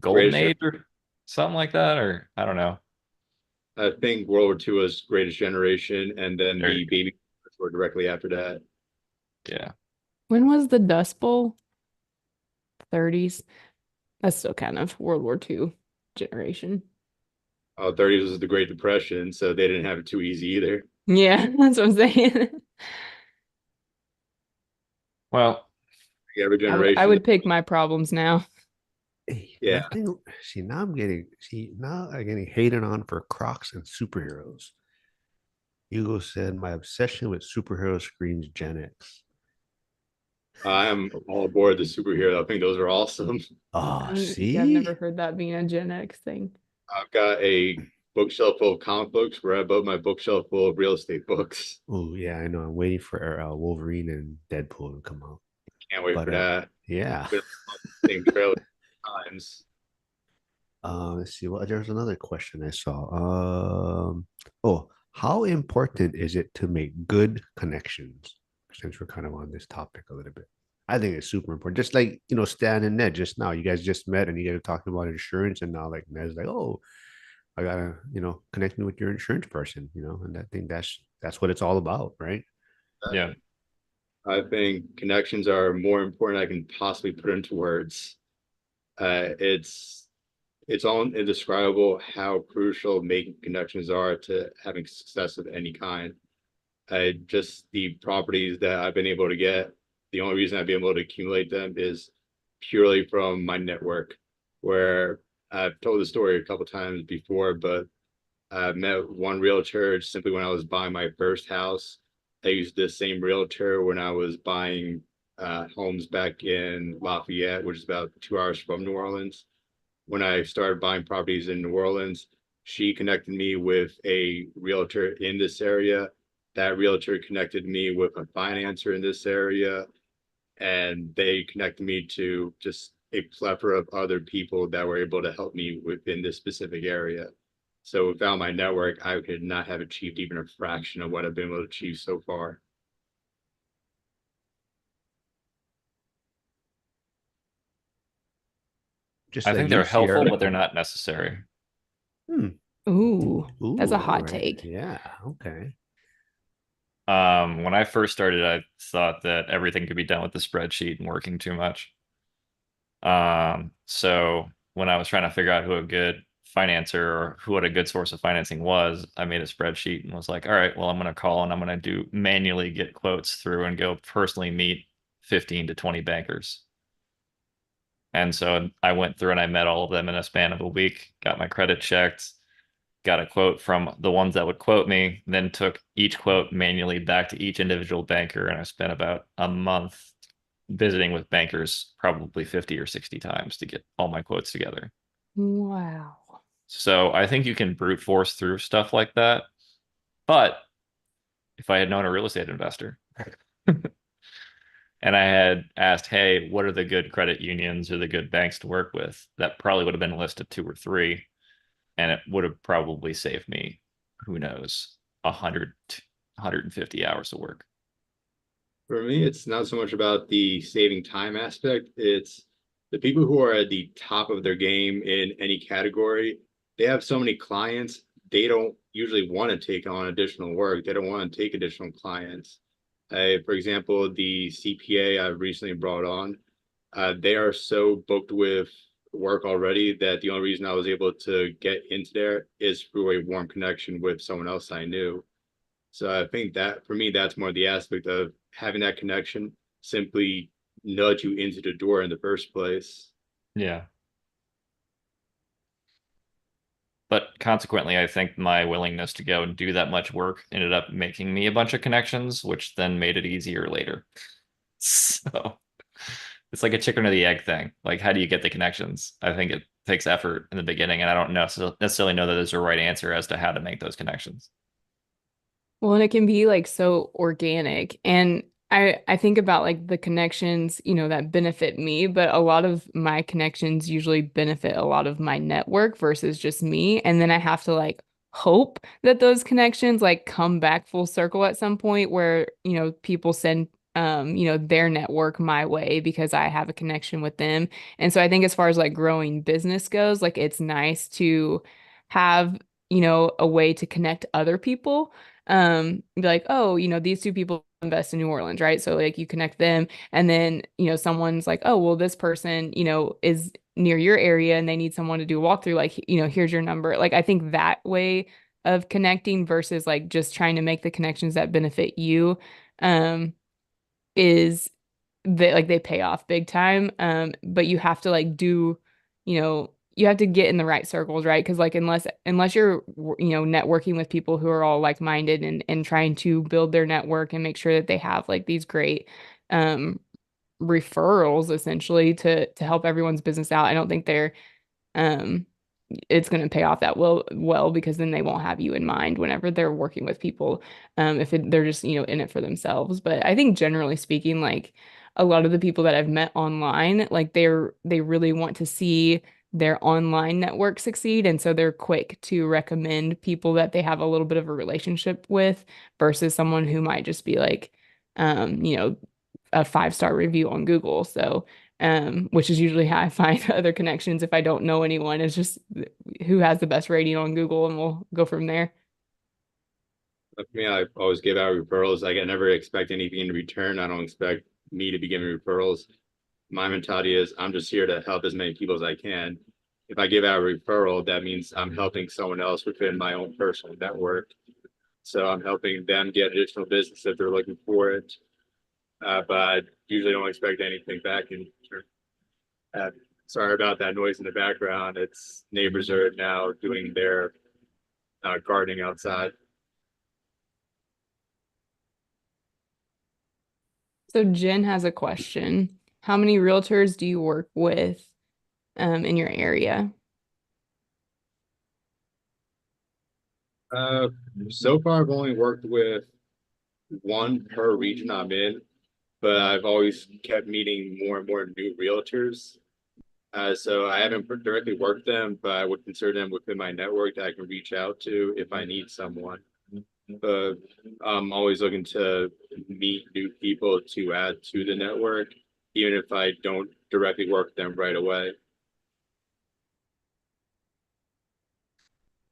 golden Greatest, age or something like that, or I don't know. I think World War II was Greatest Generation, and then There you the go. baby boomers were directly after that. Yeah. When was the Dust Bowl? 30s. That's still kind of World War II generation. 30s was the Great Depression, so they didn't have it too easy either. Yeah, that's what I'm saying. Well, Every I generation, would pick my problems now. Hey, yeah. nothing. Now I'm getting hated on for Crocs and superheroes. Hugo said my obsession with superheroes screams Gen X. I am all aboard the superhero. I think those are awesome. Oh, Yeah, I've never see? heard that being a Gen X thing. I've got a bookshelf full of comic books right above my bookshelf full of real estate books. Oh, yeah, I know. I'm waiting for Wolverine and Deadpool to come out. Can't wait But for that. yeah. Been on the same trailer times. Let's see. What there's another question I saw. Oh, how important is it to make good connections? Since we're kind of on this topic a little bit, I think it's super important. Just like Stan and Ned just now, you guys just met and you guys are talking about insurance, and now like Ned's like, oh, I gotta connect me with your insurance person, and I think that's what it's all about, right? yeah. I think connections are more important than I can possibly put into words. It's all indescribable how crucial making connections are to having success of any kind. Just the properties that I've been able to get, the only reason I've been able to accumulate them is purely from my network, where I've told the story a couple times before, but I met one realtor simply when I was buying my first house. I used the same realtor when I was buying homes back in Lafayette, which is about 2 hours from New Orleans. When I started buying properties in New Orleans, she connected me with a realtor in this area. That realtor connected me with a financer in this area, and they connected me to just a plethora of other people that were able to help me within this specific area. So without my network, I could not have achieved even a fraction of what I've been able to achieve so far. Just I like think you, they're helpful, Sierra. but they're not necessary. Hmm. Ooh, that's Ooh, a all hot right. take. Yeah. Okay. When I first started, I thought that everything could be done with the spreadsheet and working too much. So when I was trying to figure out who a good financer or what a good source of financing was, I made a spreadsheet and was like, all right, well, I'm going to call and I'm going to do manually get quotes through and go personally meet 15 to 20 bankers. And so I went through and I met all of them in a span of a week, got my credit checked, got a quote from the ones that would quote me, then took each quote manually back to each individual banker. And I spent about a month visiting with bankers, probably 50 or 60 times to get all my quotes together. Wow. So I think you can brute force through stuff like that. But if I had known a real estate investor and I had asked, hey, what are the good credit unions or the good banks to work with? That probably would have been a list of two or three. And it would have probably saved me, who knows, 100, 150 hours of work. For me, it's not so much about the saving time aspect. It's the people who are at the top of their game in any category. They have so many clients, they don't usually want to take on additional work. They don't want to take additional clients. For example, the CPA I've recently brought on, they are so booked with work already that the only reason I was able to get into there is through a warm connection with someone else I knew. So I think that for me, that's more the aspect of having that connection simply nudge you into the door in the first place. Yeah. But consequently, I think my willingness to go and do that much work ended up making me a bunch of connections, which then made it easier later. So it's like a chicken or the egg thing. Like, how do you get the connections? I think it takes effort in the beginning, and I don't necessarily know that there's a right answer as to how to make those connections. Well, and it can be like so organic. And I think about like the connections, that benefit me, but a lot of my connections usually benefit a lot of my network versus just me. And then I have to like hope that those connections like come back full circle at some point where, people send their network my way because I have a connection with them. And so I think as far as like growing business goes, like it's nice to have, a way to connect other people. Be like, oh, these two people invest in New Orleans, right? So like you connect them and then, someone's like, oh, well, this person, is near your area and they need someone to do a walkthrough, like, here's your number. Like I think that way of connecting versus like just trying to make the connections that benefit you, is that like they pay off big time. But you have to like you have to get in the right circles, right? Because like unless you're networking with people who are all like-minded and trying to build their network and make sure that they have like these great um referrals essentially to help everyone's business out. I don't think um it's going to pay off that well because then they won't have you in mind whenever they're working with people, if they're just in it for themselves. But I think generally speaking, like a lot of the people that I've met online, like they really want to see their online network succeed, and so they're quick to recommend people that they have a little bit of a relationship with versus someone who might just be like a 5-star review on Google. So which is usually how I find other connections if I don't know anyone. It's just who has the best rating on Google, and we'll go from there. For me, I always give out referrals. Like I never expect anything in return. I don't expect me to be giving referrals. My mentality is I'm just here to help as many people as I can. If I give out a referral, that means I'm helping someone else within my own personal network. So I'm helping them get additional business if they're looking for it. But I usually don't expect anything back in return. Uh, Sorry about that noise in the background. It's neighbors are now doing their gardening outside. So Jen has a question. How many realtors do you work with in your area? Uh, so far, I've only worked with one per region I'm in, but I've always kept meeting more and more new realtors. So I haven't directly worked them, but I would consider them within my network that I can reach out to if I need someone. But I'm always looking to meet new people to add to the network, even if I don't directly work with them right away.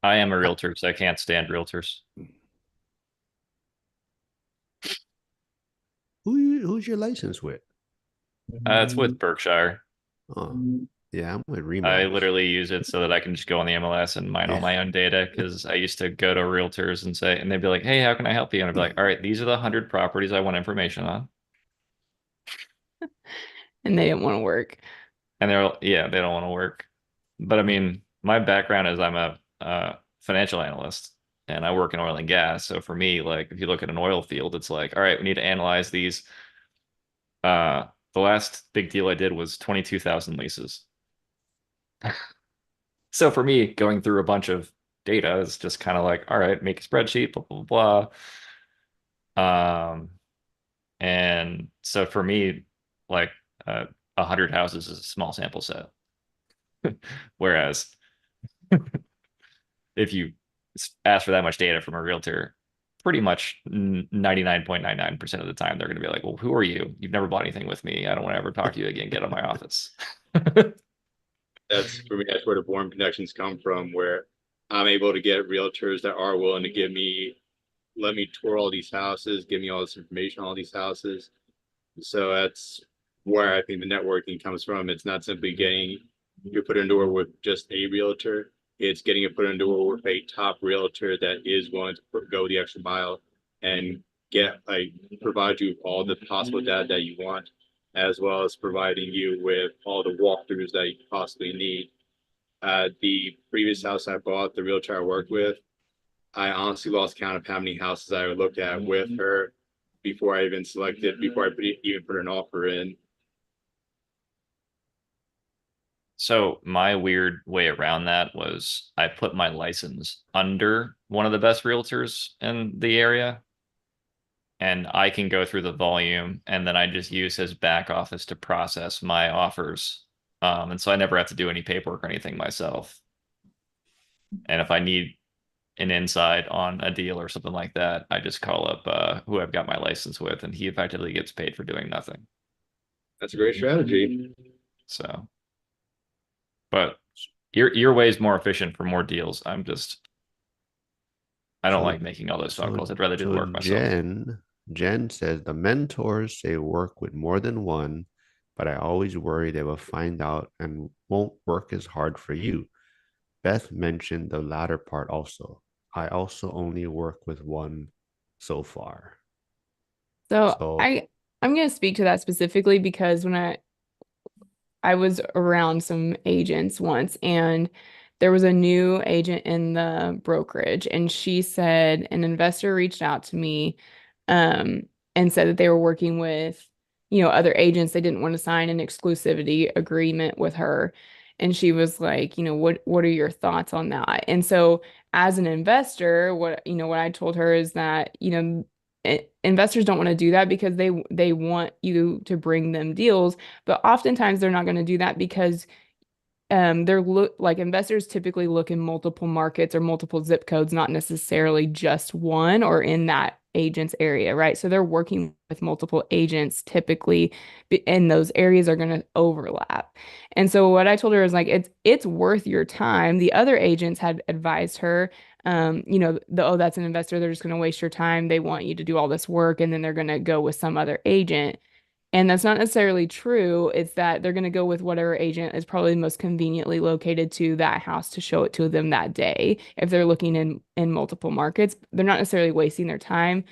I am a realtor, so I can't stand realtors. Who's your license with? It's with Berkshire. Oh, yeah, I'm with I Remax. literally use it so that I can just go on the MLS and mine all Yeah. my own data because I used to go to realtors and say, and they'd be like, "Hey, how can I help you?" And I'd be like, "All right, these are the 100 properties I want information on." And they didn't want to work. And yeah, they don't want to work. But I mean, my background is I'm a financial analyst and I work in oil and gas. So for me, like if you look at an oil field, it's like, all right, we need to analyze these. The last big deal I did was 22,000 leases. So for me, going through a bunch of data is just kind of like, all right, make a spreadsheet, blah, blah, blah. And so for me, like uh, 100 houses is a small sample set. Whereas if you ask for that much data from a realtor, pretty much 99.99% of the time, they're going to be like, well, who are you? You've never bought anything with me. I don't want to ever talk to you again. Get out of my office. That's for me, that's where the warm connections come from, where I'm able to get realtors that are willing to let me tour all these houses, give me all this information on all these houses. So that's where I think the networking comes from. It's not simply getting you put in a door with just a realtor. It's getting you put in a door with a top realtor that is willing to go the extra mile and provide you with all the possible data that you want, as well as providing you with all the walkthroughs that you possibly need. The previous house I bought, the realtor I worked with, I honestly lost count of how many houses I looked at with her before I even put an offer in. So my weird way around that was I put my license under one of the best realtors in the area, and I can go through the volume, and then I just use his back office to process my offers. And so I never have to do any paperwork or anything myself. And if I need an inside on a deal or something like that, I just call up who I've got my license with, and he effectively gets paid for doing nothing. That's a great strategy. So, but your way is more efficient for more deals. I don't So, like making all those phone so, calls. I'd rather do the so work myself. Jen says the mentors say work with more than one, but I always worry they will find out and won't work as hard for you. Beth mentioned the latter part also. I also only work with one so far. So So, I'm going to speak to that specifically because when I was around some agents once, and there was a new agent in the brokerage, and she said an investor reached out to me um and said that they were working with, other agents. They didn't want to sign an exclusivity agreement with her. And she was like, what are your thoughts on that? And so as an investor, what I told her is that, investors don't want to do that because they want you to bring them deals, but oftentimes they're not going to do that because they're like investors typically look in multiple markets or multiple zip codes, not necessarily just one or in that agent's area, right? So they're working with multiple agents typically, and those areas are going to overlap. And so what I told her is like it's worth your time. The other agents had advised her, oh, that's an investor. They're just going to waste your time. They want you to do all this work, and then they're going to go with some other agent. And that's not necessarily true. It's that they're going to go with whatever agent is probably most conveniently located to that house to show it to them that day. If they're looking in multiple markets, they're not necessarily wasting their time.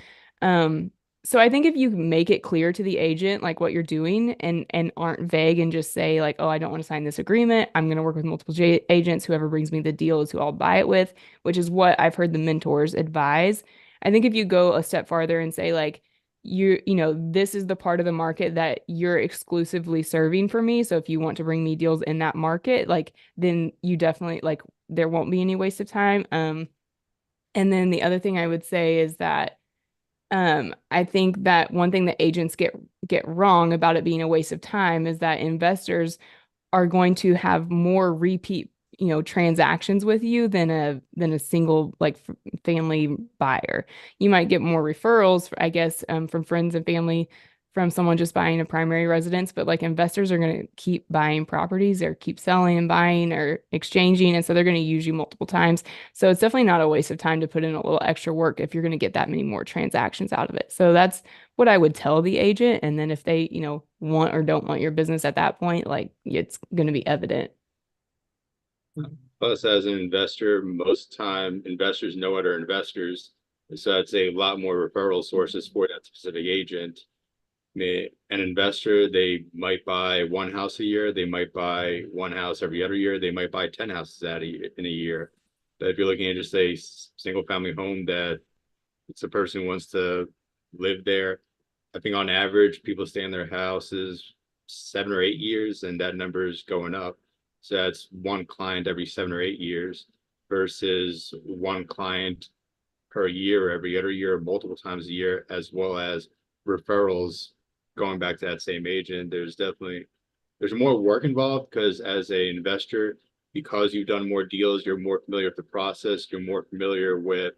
Um, so I think if you make it clear to the agent like what you're doing and aren't vague and just say like, oh, I don't want to sign this agreement. I'm going to work with multiple agents. Whoever brings me the deal is who I'll buy it with, which is what I've heard the mentors advise. I think if you go a step farther and say like, this is the part of the market that you're exclusively serving for me. So if you want to bring me deals in that market, like then you definitely like there won't be any waste of time. And then the other thing I would say is that I think that one thing that agents get wrong about it being a waste of time is that investors are going to have more repeat, transactions with you than a single like family buyer. You might get more referrals, I guess, from friends and family from someone just buying a primary residence, but like investors are going to keep buying properties or keep selling and buying or exchanging, and so they're going to use you multiple times. So it's definitely not a waste of time to put in a little extra work if you're going to get that many more transactions out of it. So that's what I would tell the agent. And then if they, want or don't want your business at that point, like it's going to be evident. Plus, as an investor, most time investors know other investors. So I'd say a lot more referral sources for that specific agent. An investor, they might buy one house a year, they might buy one house every other year, they might buy 10 houses in a year. But if you're looking at just a single family home that it's a person who wants to live there, I think on average, people stay in their houses 7 or 8 years, and that number is going up. So that's one client every 7 or 8 years versus one client per year, every other year, multiple times a year, as well as referrals going back to that same agent. There's more work involved because as an investor, because you've done more deals, you're more familiar with the process, you're more familiar with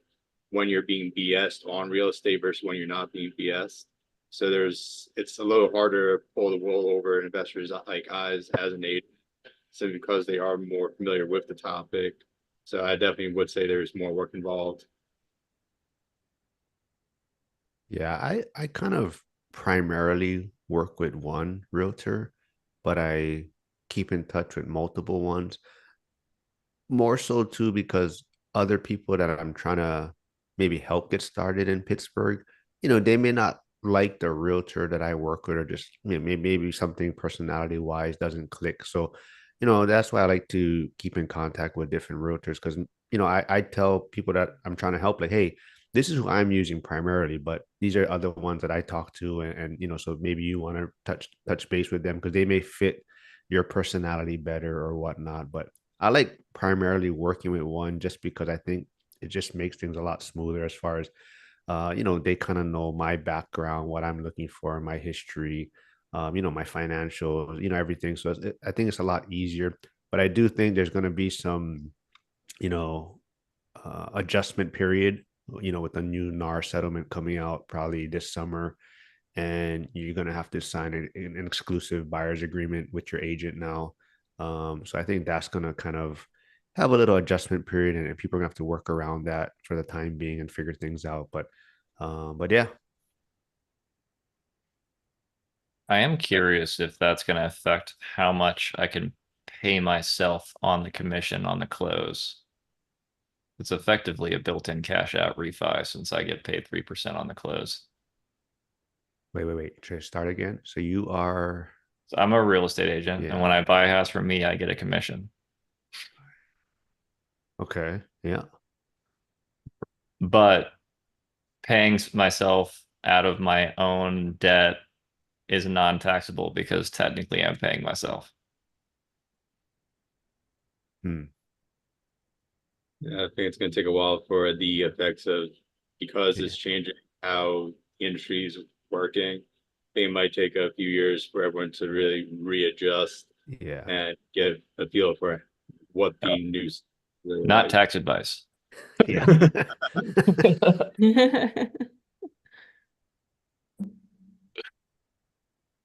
when you're being BS'd on real estate versus when you're not being BS'd. So it's a little harder to pull the wool over investors like eyes as an agent. So because they are more familiar with the topic. So I definitely would say there's more work involved. yeah, I kind of primarily work with one realtor, but I keep in touch with multiple ones. More so too because other people that I'm trying to maybe help get started in Pittsburgh, they may not like the realtor that I work with, or just maybe something personality wise doesn't click. So, that's why I like to keep in contact with different realtors because I tell people that I'm trying to help, like, hey, this is who I'm using primarily, but these are other ones that I talk to, and so maybe you want to touch base with them because they may fit your personality better or whatnot. But I like primarily working with one just because I think it just makes things a lot smoother as far as they kind of know my background, what I'm looking for, my history, my financials, everything. So I think it's a lot easier. But I do think there's going to be some, you know, adjustment period, with the new NAR settlement coming out probably this summer, and you're going to have to sign an exclusive buyer's agreement with your agent now. So I think that's going to kind of have a little adjustment period, and people are going to have to work around that for the time being and figure things out. But yeah. I am curious if that's going to affect how much I can pay myself on the commission on the close. It's effectively a built-in cash out refi since I get paid 3% on the close. Wait. Should I start again? So you are, So I'm a real estate agent, and yeah. when I buy a house from me, I get a commission. Okay. Yeah. But paying myself out of my own debt is non-taxable because technically I'm paying myself. Hmm. Yeah, I think it's going to take a while for the effects of, because Yeah. it's changing how the industry is working. I think it might take a few years for everyone to really readjust Yeah. and get a feel for what No, the news really not like. tax advice. Yeah.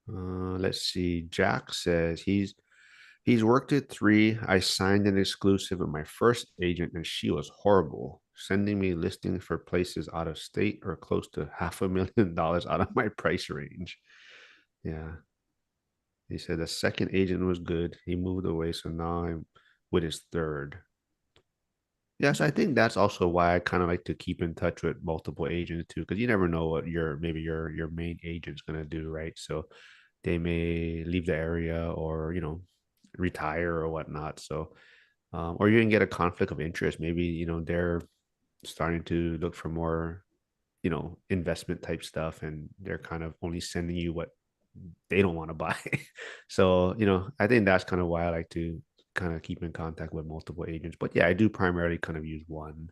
Let's see. Jack says he's worked at 3. I signed an exclusive with my first agent, and she was horrible, sending me listings for places out of state or close to $500,000 out of my price range. Yeah. He said the second agent was good. He moved away, so now I'm with his third. Yes, I think that's also why I kind of like to keep in touch with multiple agents too, because you never know what your main agent's gonna do, right? So they may leave the area or retire or whatnot. So or you can get a conflict of interest. Maybe they're starting to look for more investment type stuff, and they're kind of only sending you what they don't want to buy. So I think that's kind of why I like to kind of keep in contact with multiple agents. But yeah, I do primarily kind of use one.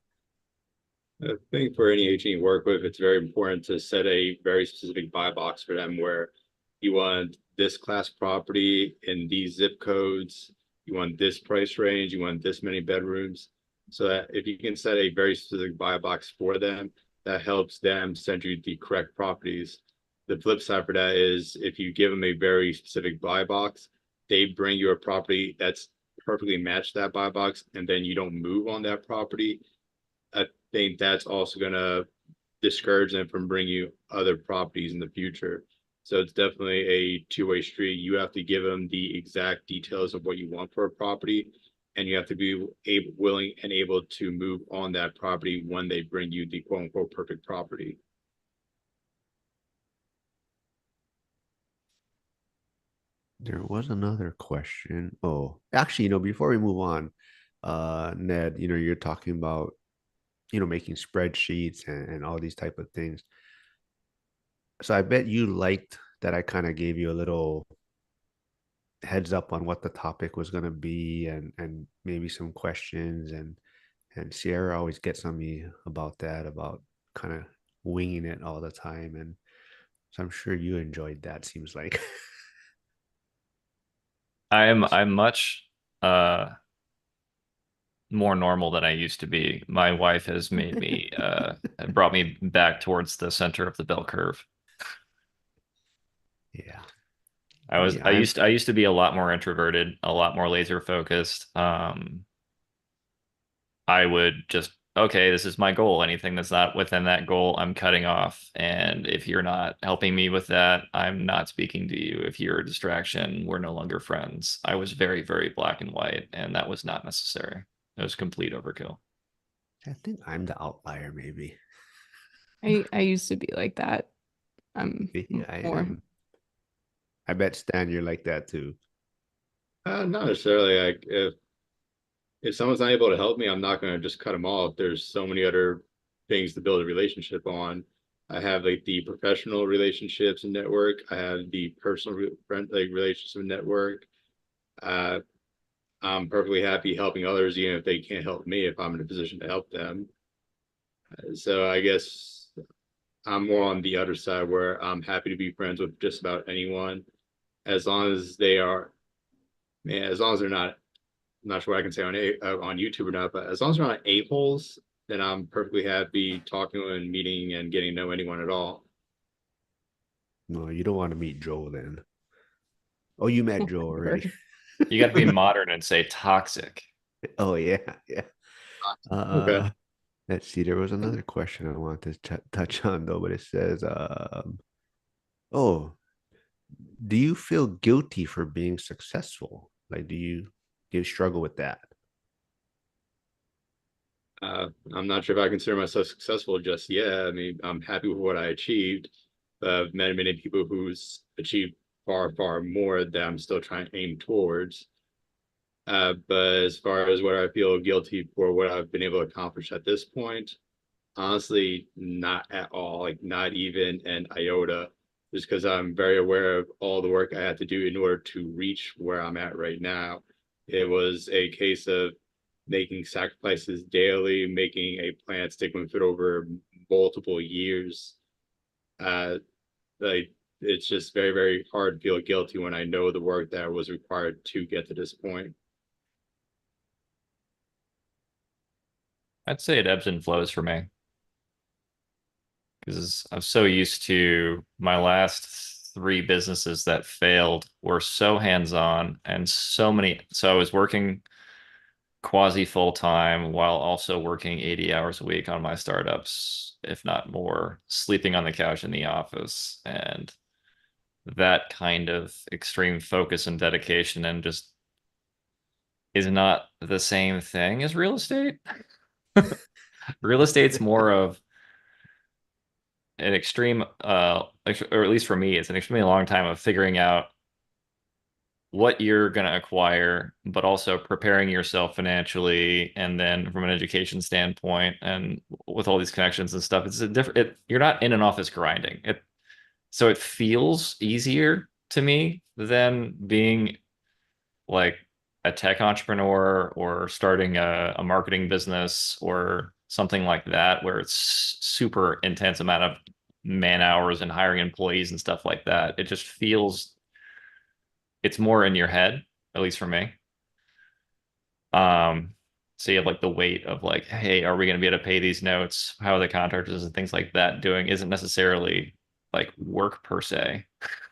I think for any agent you work with, it's very important to set a very specific buy box for them where you want this class property in these zip codes, you want this price range, you want this many bedrooms. So that if you can set a very specific buy box for them, that helps them send you the correct properties. The flip side for that is if you give them a very specific buy box, they bring you a property that's perfectly matched that buy box, and then you don't move on that property. I think that's also going to discourage them from bringing you other properties in the future. So it's definitely a two-way street. You have to give them the exact details of what you want for a property, and you have to be willing and able to move on that property when they bring you the quote unquote perfect property. There was another question. Oh, actually, before we move on, Ned, you're talking about, making spreadsheets and all these type of things. So I bet you liked that I kind of gave you a little heads up on what the topic was going to be, and maybe some questions, and Sierra always gets on me about that, about kind of winging it all the time. And so I'm sure you enjoyed that, seems like. I'm much more normal than I used to be. My wife has made me brought me back towards the center of the bell curve. Yeah. Yeah, I used to be a lot more introverted, a lot more laser focused. I would just, okay, this is my goal. Anything that's not within that goal, I'm cutting off. And if you're not helping me with that, I'm not speaking to you. If you're a distraction, we're no longer friends. I was very, very black and white, and that was not necessary. It was complete overkill. I think I'm the outlier, maybe. I used to be like that. Maybe I More. am. I bet Stan, you're like that too. Not necessarily. Like if someone's not able to help me, I'm not going to just cut them off. There's so many other things to build a relationship on. I have like the professional relationships and network. I have the personal friend like relationship network. Uh, I'm perfectly happy helping others, even if they can't help me, if I'm in a position to help them. So I guess I'm more on the other side where I'm happy to be friends with just about anyone, as long as they are, man, as long as they're not, I'm not sure what I can say on YouTube or not, but as long as they're not a-holes, then I'm perfectly happy talking and meeting and getting to know anyone at all. No, you don't want to meet Joe then. Oh, you met Joe already. You got to be modern and say toxic. Oh yeah, yeah. Okay. Let's see. There was another question I wanted to touch on though, but it says, oh, do you feel guilty for being successful? Like, do you struggle with that? I'm not sure if I consider myself successful just yet. I mean, I'm happy with what I achieved. But I've met many people who's achieved far, far more that I'm still trying to aim towards. But as far as what I feel guilty for what I've been able to accomplish at this point, honestly, not at all. Like not even an iota. Just because I'm very aware of all the work I had to do in order to reach where I'm at right now. It was a case of making sacrifices daily, making a plan stick with it over multiple years. Uh, like it's just very, very hard to feel guilty when I know the work that was required to get to this point. I'd say it ebbs and flows for me because I'm so used to my last three businesses that failed were so hands-on and so many. So I was working quasi full-time while also working 80 hours a week on my startups, if not more, sleeping on the couch in the office. And that kind of extreme focus and dedication and just is not the same thing as real estate. Real estate's more of an extreme or at least for me, it's an extremely long time of figuring out what you're going to acquire, but also preparing yourself financially and then from an education standpoint and with all these connections and stuff. It's a different you're not in an office grinding. So it feels easier to me than being like a tech entrepreneur or starting a marketing business or something like that, where it's super intense amount of man hours and hiring employees and stuff like that. It just feels it's more in your head, at least for me. Um, so you have like the weight of like, hey, are we going to be able to pay these notes? How are the contractors and things like that doing? Isn't necessarily like work per se.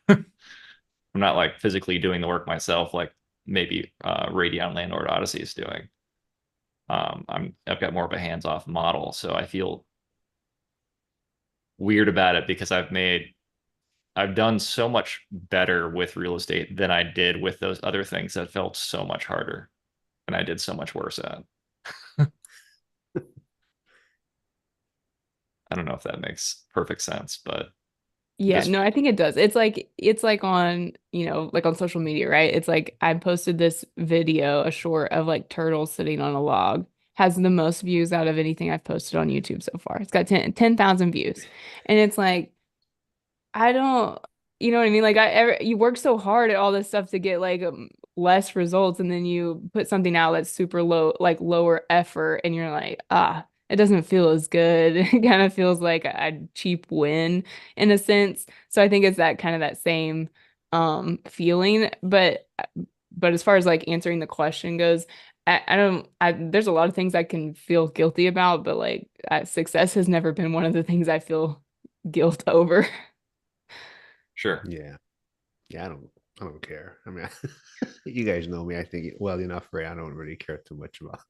I'm not like physically doing the work myself, like maybe Radeon Landlord Odyssey is doing. I've got more of a hands-off model, so I feel weird about it because I've done so much better with real estate than I did with those other things that felt so much harder and I did so much worse at. I don't know if that makes perfect sense, but Yeah, just no, I think it does. It's like on, like on social media, right? It's like I posted this video, a short of like turtles sitting on a log, has the most views out of anything I've posted on YouTube so far. It's got 10,000 views. And it's like I don't, you know what I mean? Like you work so hard at all this stuff to get like less results, and then you put something out that's super low, like lower effort, and you're like, it doesn't feel as good. It kind of feels like a cheap win in a sense. So I think it's that kind of that same feeling. But as far as like answering the question goes, I don't there's a lot of things I can feel guilty about, but like success has never been one of the things I feel guilt over. sure. Yeah, yeah. I don't care. I mean, you guys know me. I think well enough, Ray. I don't really care too much about.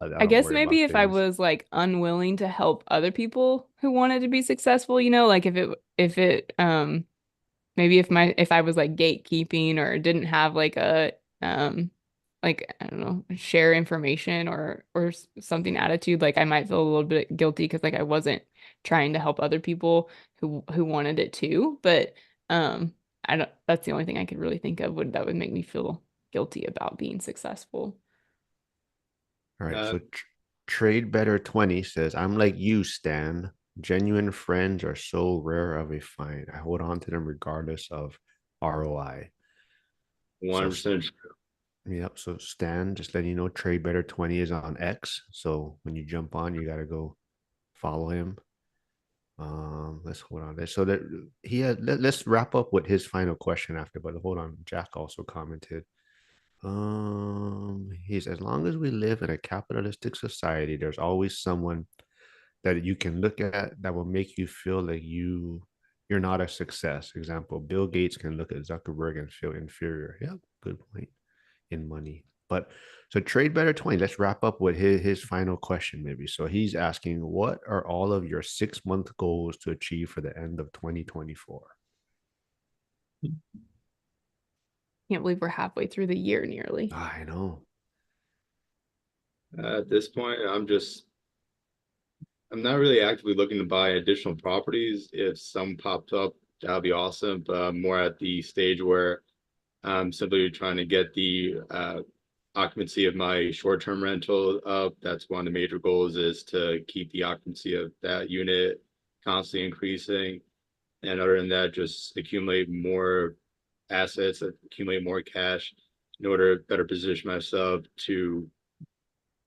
I I don't guess worry about maybe if I things. was like unwilling to help other people who wanted to be successful, like if it maybe if I was like gatekeeping or didn't have like a like I don't know, share information or something attitude, like I might feel a little bit guilty because like I wasn't trying to help other people who wanted it too. But I don't that's the only thing I could really think of would that would make me feel guilty about being successful. All right. Uh, So Trade Better 20 says, I'm like you, Stan. Genuine friends are so rare of a find. I hold on to them regardless of ROI. So 100%. yep. So Stan, just letting you know, Trade Better 20 is on X. So when you jump on, you gotta go follow him. Let's hold on. So that let's wrap up with his final question after. But hold on, Jack also commented. He's as long as we live in a capitalistic society, there's always someone that you can look at that will make you feel like you're not a success. Example, Bill Gates can look at Zuckerberg and feel inferior. Yep, good point in money. But so trade better 20. Let's wrap up with his final question, maybe. So he's asking, what are all of your 6 month goals to achieve for the end of 2024? Can't believe we're halfway through the year nearly. I know. At this point, I'm not really actively looking to buy additional properties. If some popped up, that would be awesome. But I'm more at the stage where I'm simply trying to get the occupancy of my short-term rental up. That's one of the major goals, is to keep the occupancy of that unit constantly increasing. And other than that, just accumulate more assets, accumulate more cash in order to better position myself to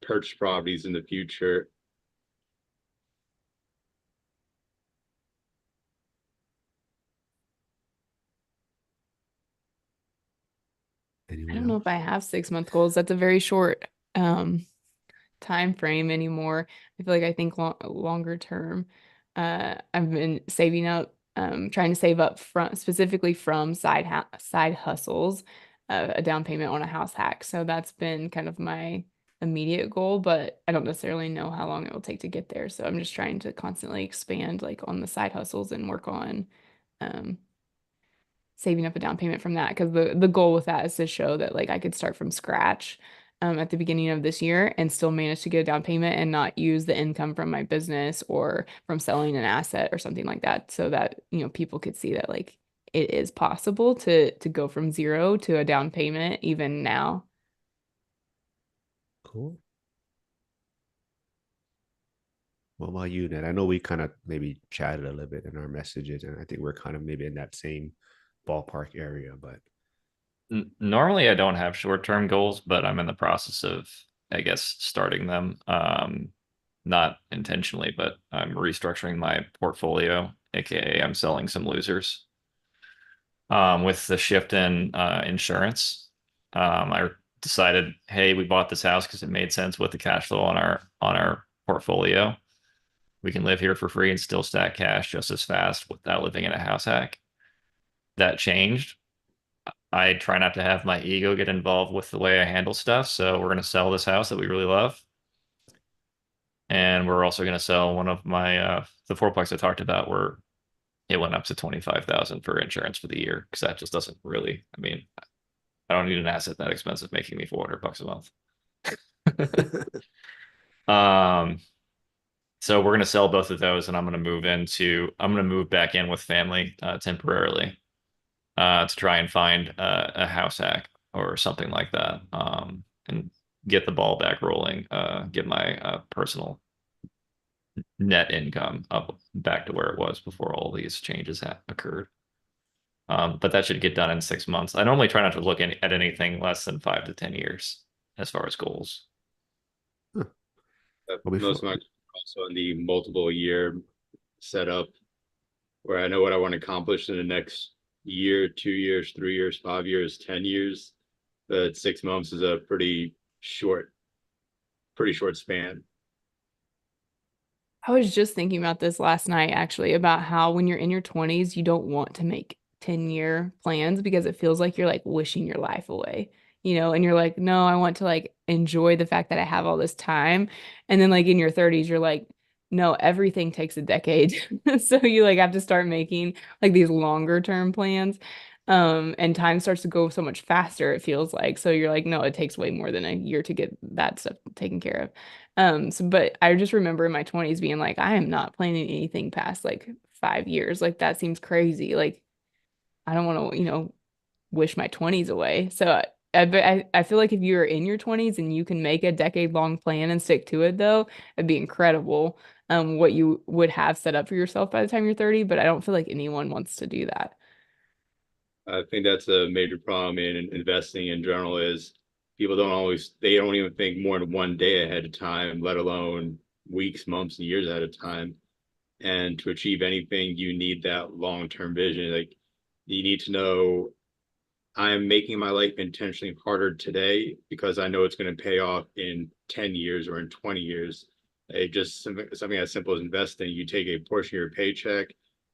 purchase properties in the future. I Anyone don't know else? if I have 6 month goals. That's a very short time frame anymore. I think longer term. I've been saving up, trying to save up from specifically from side hustles, a down payment on a house hack. So that's been kind of my immediate goal, but I don't necessarily know how long it will take to get there. So I'm just trying to constantly expand like on the side hustles and work on um saving up a down payment from that, because the goal with that is to show that like I could start from scratch at the beginning of this year and still manage to get a down payment and not use the income from my business or from selling an asset or something like that, so that people could see that like it is possible to go from zero to a down payment even now. Cool. What about you, Ned? I know we kind of maybe chatted a little bit in our messages, and I think we're kind of maybe in that same ballpark area, but Normally, I don't have short-term goals, but I'm in the process of, I guess, starting them. Not intentionally, but I'm restructuring my portfolio, aka I'm selling some losers. With the shift in insurance, I decided, hey, we bought this house because it made sense with the cash flow on our portfolio. We can live here for free and still stack cash just as fast without living in a house hack. That changed. I try not to have my ego get involved with the way I handle stuff. So we're going to sell this house that we really love. And we're also going to sell one of my the fourplex I talked about, where it went up to 25,000 for insurance for the year, because that just doesn't really, I mean, I don't need an asset that expensive making me $400 a month. Um, so we're going to sell both of those, and I'm going to move back in with family temporarily to try and find a house hack or something like that, and get the ball back rolling, get my personal net income up back to where it was before all these changes occurred. But that should get done in 6 months. I normally try not to look at anything less than 5 to 10 years as far as goals. huh. Well, Most of before my also in the multiple year setup, where I know what I want to accomplish in the next year, 2 years, 3 years, 5 years, 10 years. But 6 months is a pretty short span. I was just thinking about this last night, actually, about how when you're in your 20s, you don't want to make 10-year plans because it feels like you're like wishing your life away, and you're like, no, I want to like enjoy the fact that I have all this time. And then like in your 30s, you're like, no, everything takes a decade. So you like have to start making like these longer term plans. And time starts to go so much faster, it feels like. So you're like, no, it takes way more than a year to get that stuff taken care of. But I just remember in my 20s being like, I am not planning anything past like 5 years. Like that seems crazy. Like I don't want to, wish my 20s away. So I feel like if you're in your 20s and you can make a decade long plan and stick to it though, it'd be incredible. What you would have set up for yourself by the time you're 30, but I don't feel like anyone wants to do that. I think that's a major problem in investing in general, is people they don't even think more than one day ahead of time, let alone weeks, months, and years at a time. And to achieve anything, you need that long-term vision. Like, you need to know I'm making my life intentionally harder today because I know it's going to pay off in 10 years or in 20 years. It just something as simple as investing. You take a portion of your paycheck,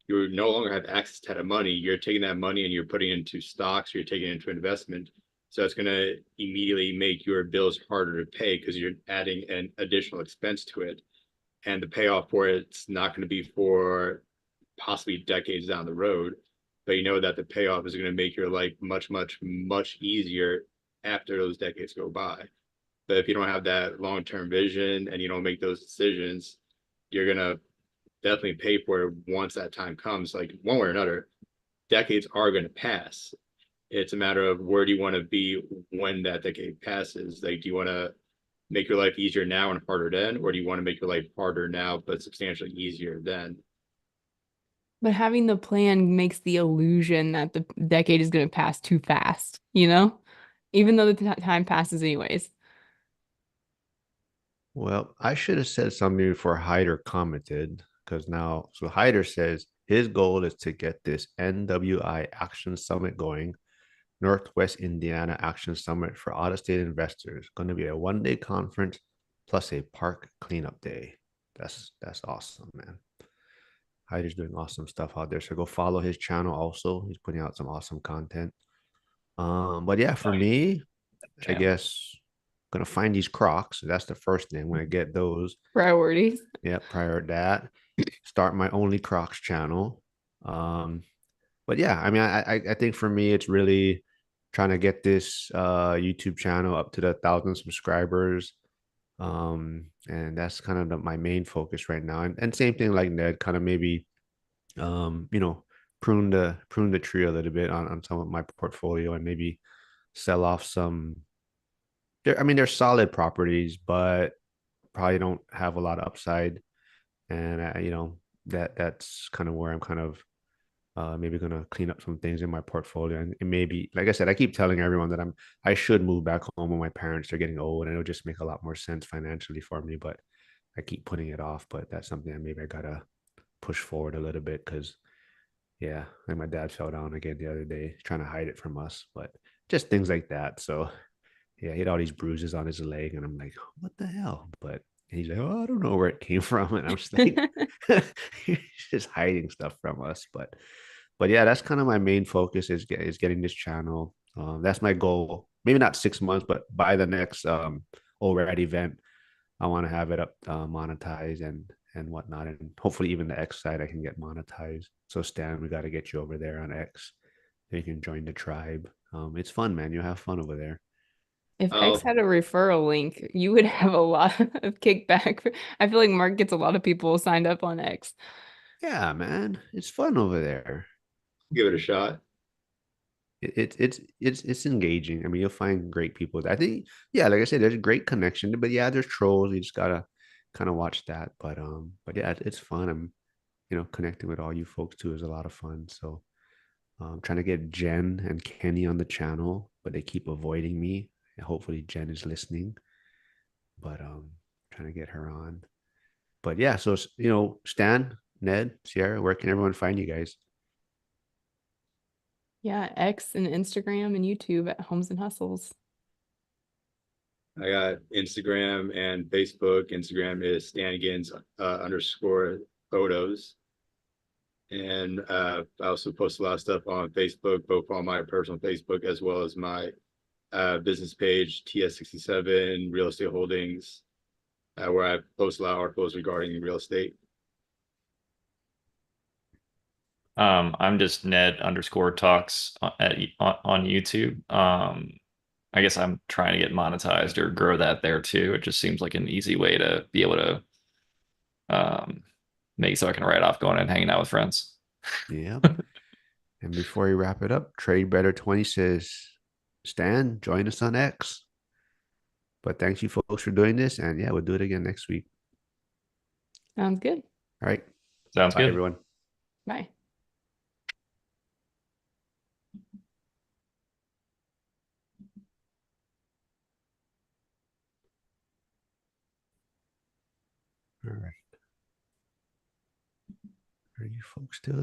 you no longer have access to that money. You're taking that money and you're putting it into stocks, or you're taking it into investment. So it's going to immediately make your bills harder to pay because you're adding an additional expense to it. And the payoff for it's not going to be for possibly decades down the road, but you know that the payoff is going to make your life much, much, much easier after those decades go by. But if you don't have that long-term vision and you don't make those decisions, you're going to definitely pay for it once that time comes. Like one way or another, decades are going to pass. It's a matter of where do you want to be when that decade passes? Like, do you want to make your life easier now and harder then, or do you want to make your life harder now but substantially easier then? But having the plan makes the illusion that the decade is going to pass too fast, you know? Even though the time passes anyways. Well, I should have said something before Hyder commented, because now, so Hyder says his goal is to get this NWI Action Summit going, Northwest Indiana Action Summit for out of state investors. Going to be a 1 day conference plus a park cleanup day. That's awesome, man. Hyder's doing awesome stuff out there. So go follow his channel also. He's putting out some awesome content. But yeah, for me, I Channel. guess gonna find these Crocs. That's the first thing. When I get those, Priorities. yeah, prior to that, start my only Crocs channel. Um, but yeah, I mean, I think for me, it's really trying to get this YouTube channel up to the 1,000 subscribers. And that's kind of my main focus right now. And same thing like Ned, kind of maybe you know, prune the tree a little bit on some of my portfolio and maybe sell off some. I mean, they're solid properties, but probably don't have a lot of upside. And that's kind of where I'm kind of maybe gonna clean up some things in my portfolio. And maybe, like I said, I keep telling everyone that I should move back home when my parents are getting old, and it'll just make a lot more sense financially for me. But I keep putting it off. But that's something that maybe I gotta push forward a little bit because yeah, like my dad fell down again the other day, trying to hide it from us, but just things like that. So yeah, he had all these bruises on his leg, and I'm like, what the hell? But he's like, oh, I don't know where it came from, and I'm just like, he's just hiding stuff from us. But yeah, that's kind of my main focus is getting this channel. That's my goal. Maybe not 6 months, but by the next ORAD event, I want to have it up monetized and whatnot, and hopefully even the X side I can get monetized. So Stan, we got to get you over there on X. So you can join the tribe. It's fun, man. You have fun over there. If X Oh, had a referral link, you would have a lot of kickback. I feel like Mark gets a lot of people signed up on X. Yeah, man, it's fun over there. give it a shot. It's engaging. I mean, you'll find great people. I think, yeah, like I said, there's a great connection, but yeah, there's trolls. You just gotta kind of watch that. But yeah, it's fun. I'm, connecting with all you folks too is a lot of fun. So trying to get Jen and Kenny on the channel, but they keep avoiding me. And hopefully Jen is listening, but trying to get her on. But yeah, so Stan, Ned, Sierra, where can everyone find you guys? Yeah, X and Instagram and YouTube at Homes and Hustles. I got Instagram and Facebook. Instagram is Stanigans underscore photos. And I also post a lot of stuff on Facebook, both on my personal Facebook as well as my business page, TS67 Real Estate Holdings, where I post a lot of articles regarding real estate. I'm just Ned underscore talks on YouTube. I guess I'm trying to get monetized or grow that there too. It just seems like an easy way to be able to um, make so I can write off going and hanging out with friends. Yep. And before we wrap it up, Trade Better 20 says, Stan, join us on X. But thanks you folks for doing this. And yeah, we'll do it again next week. Sounds good. All right. Sounds Bye, good. everyone. Bye. All right. Are you folks still there?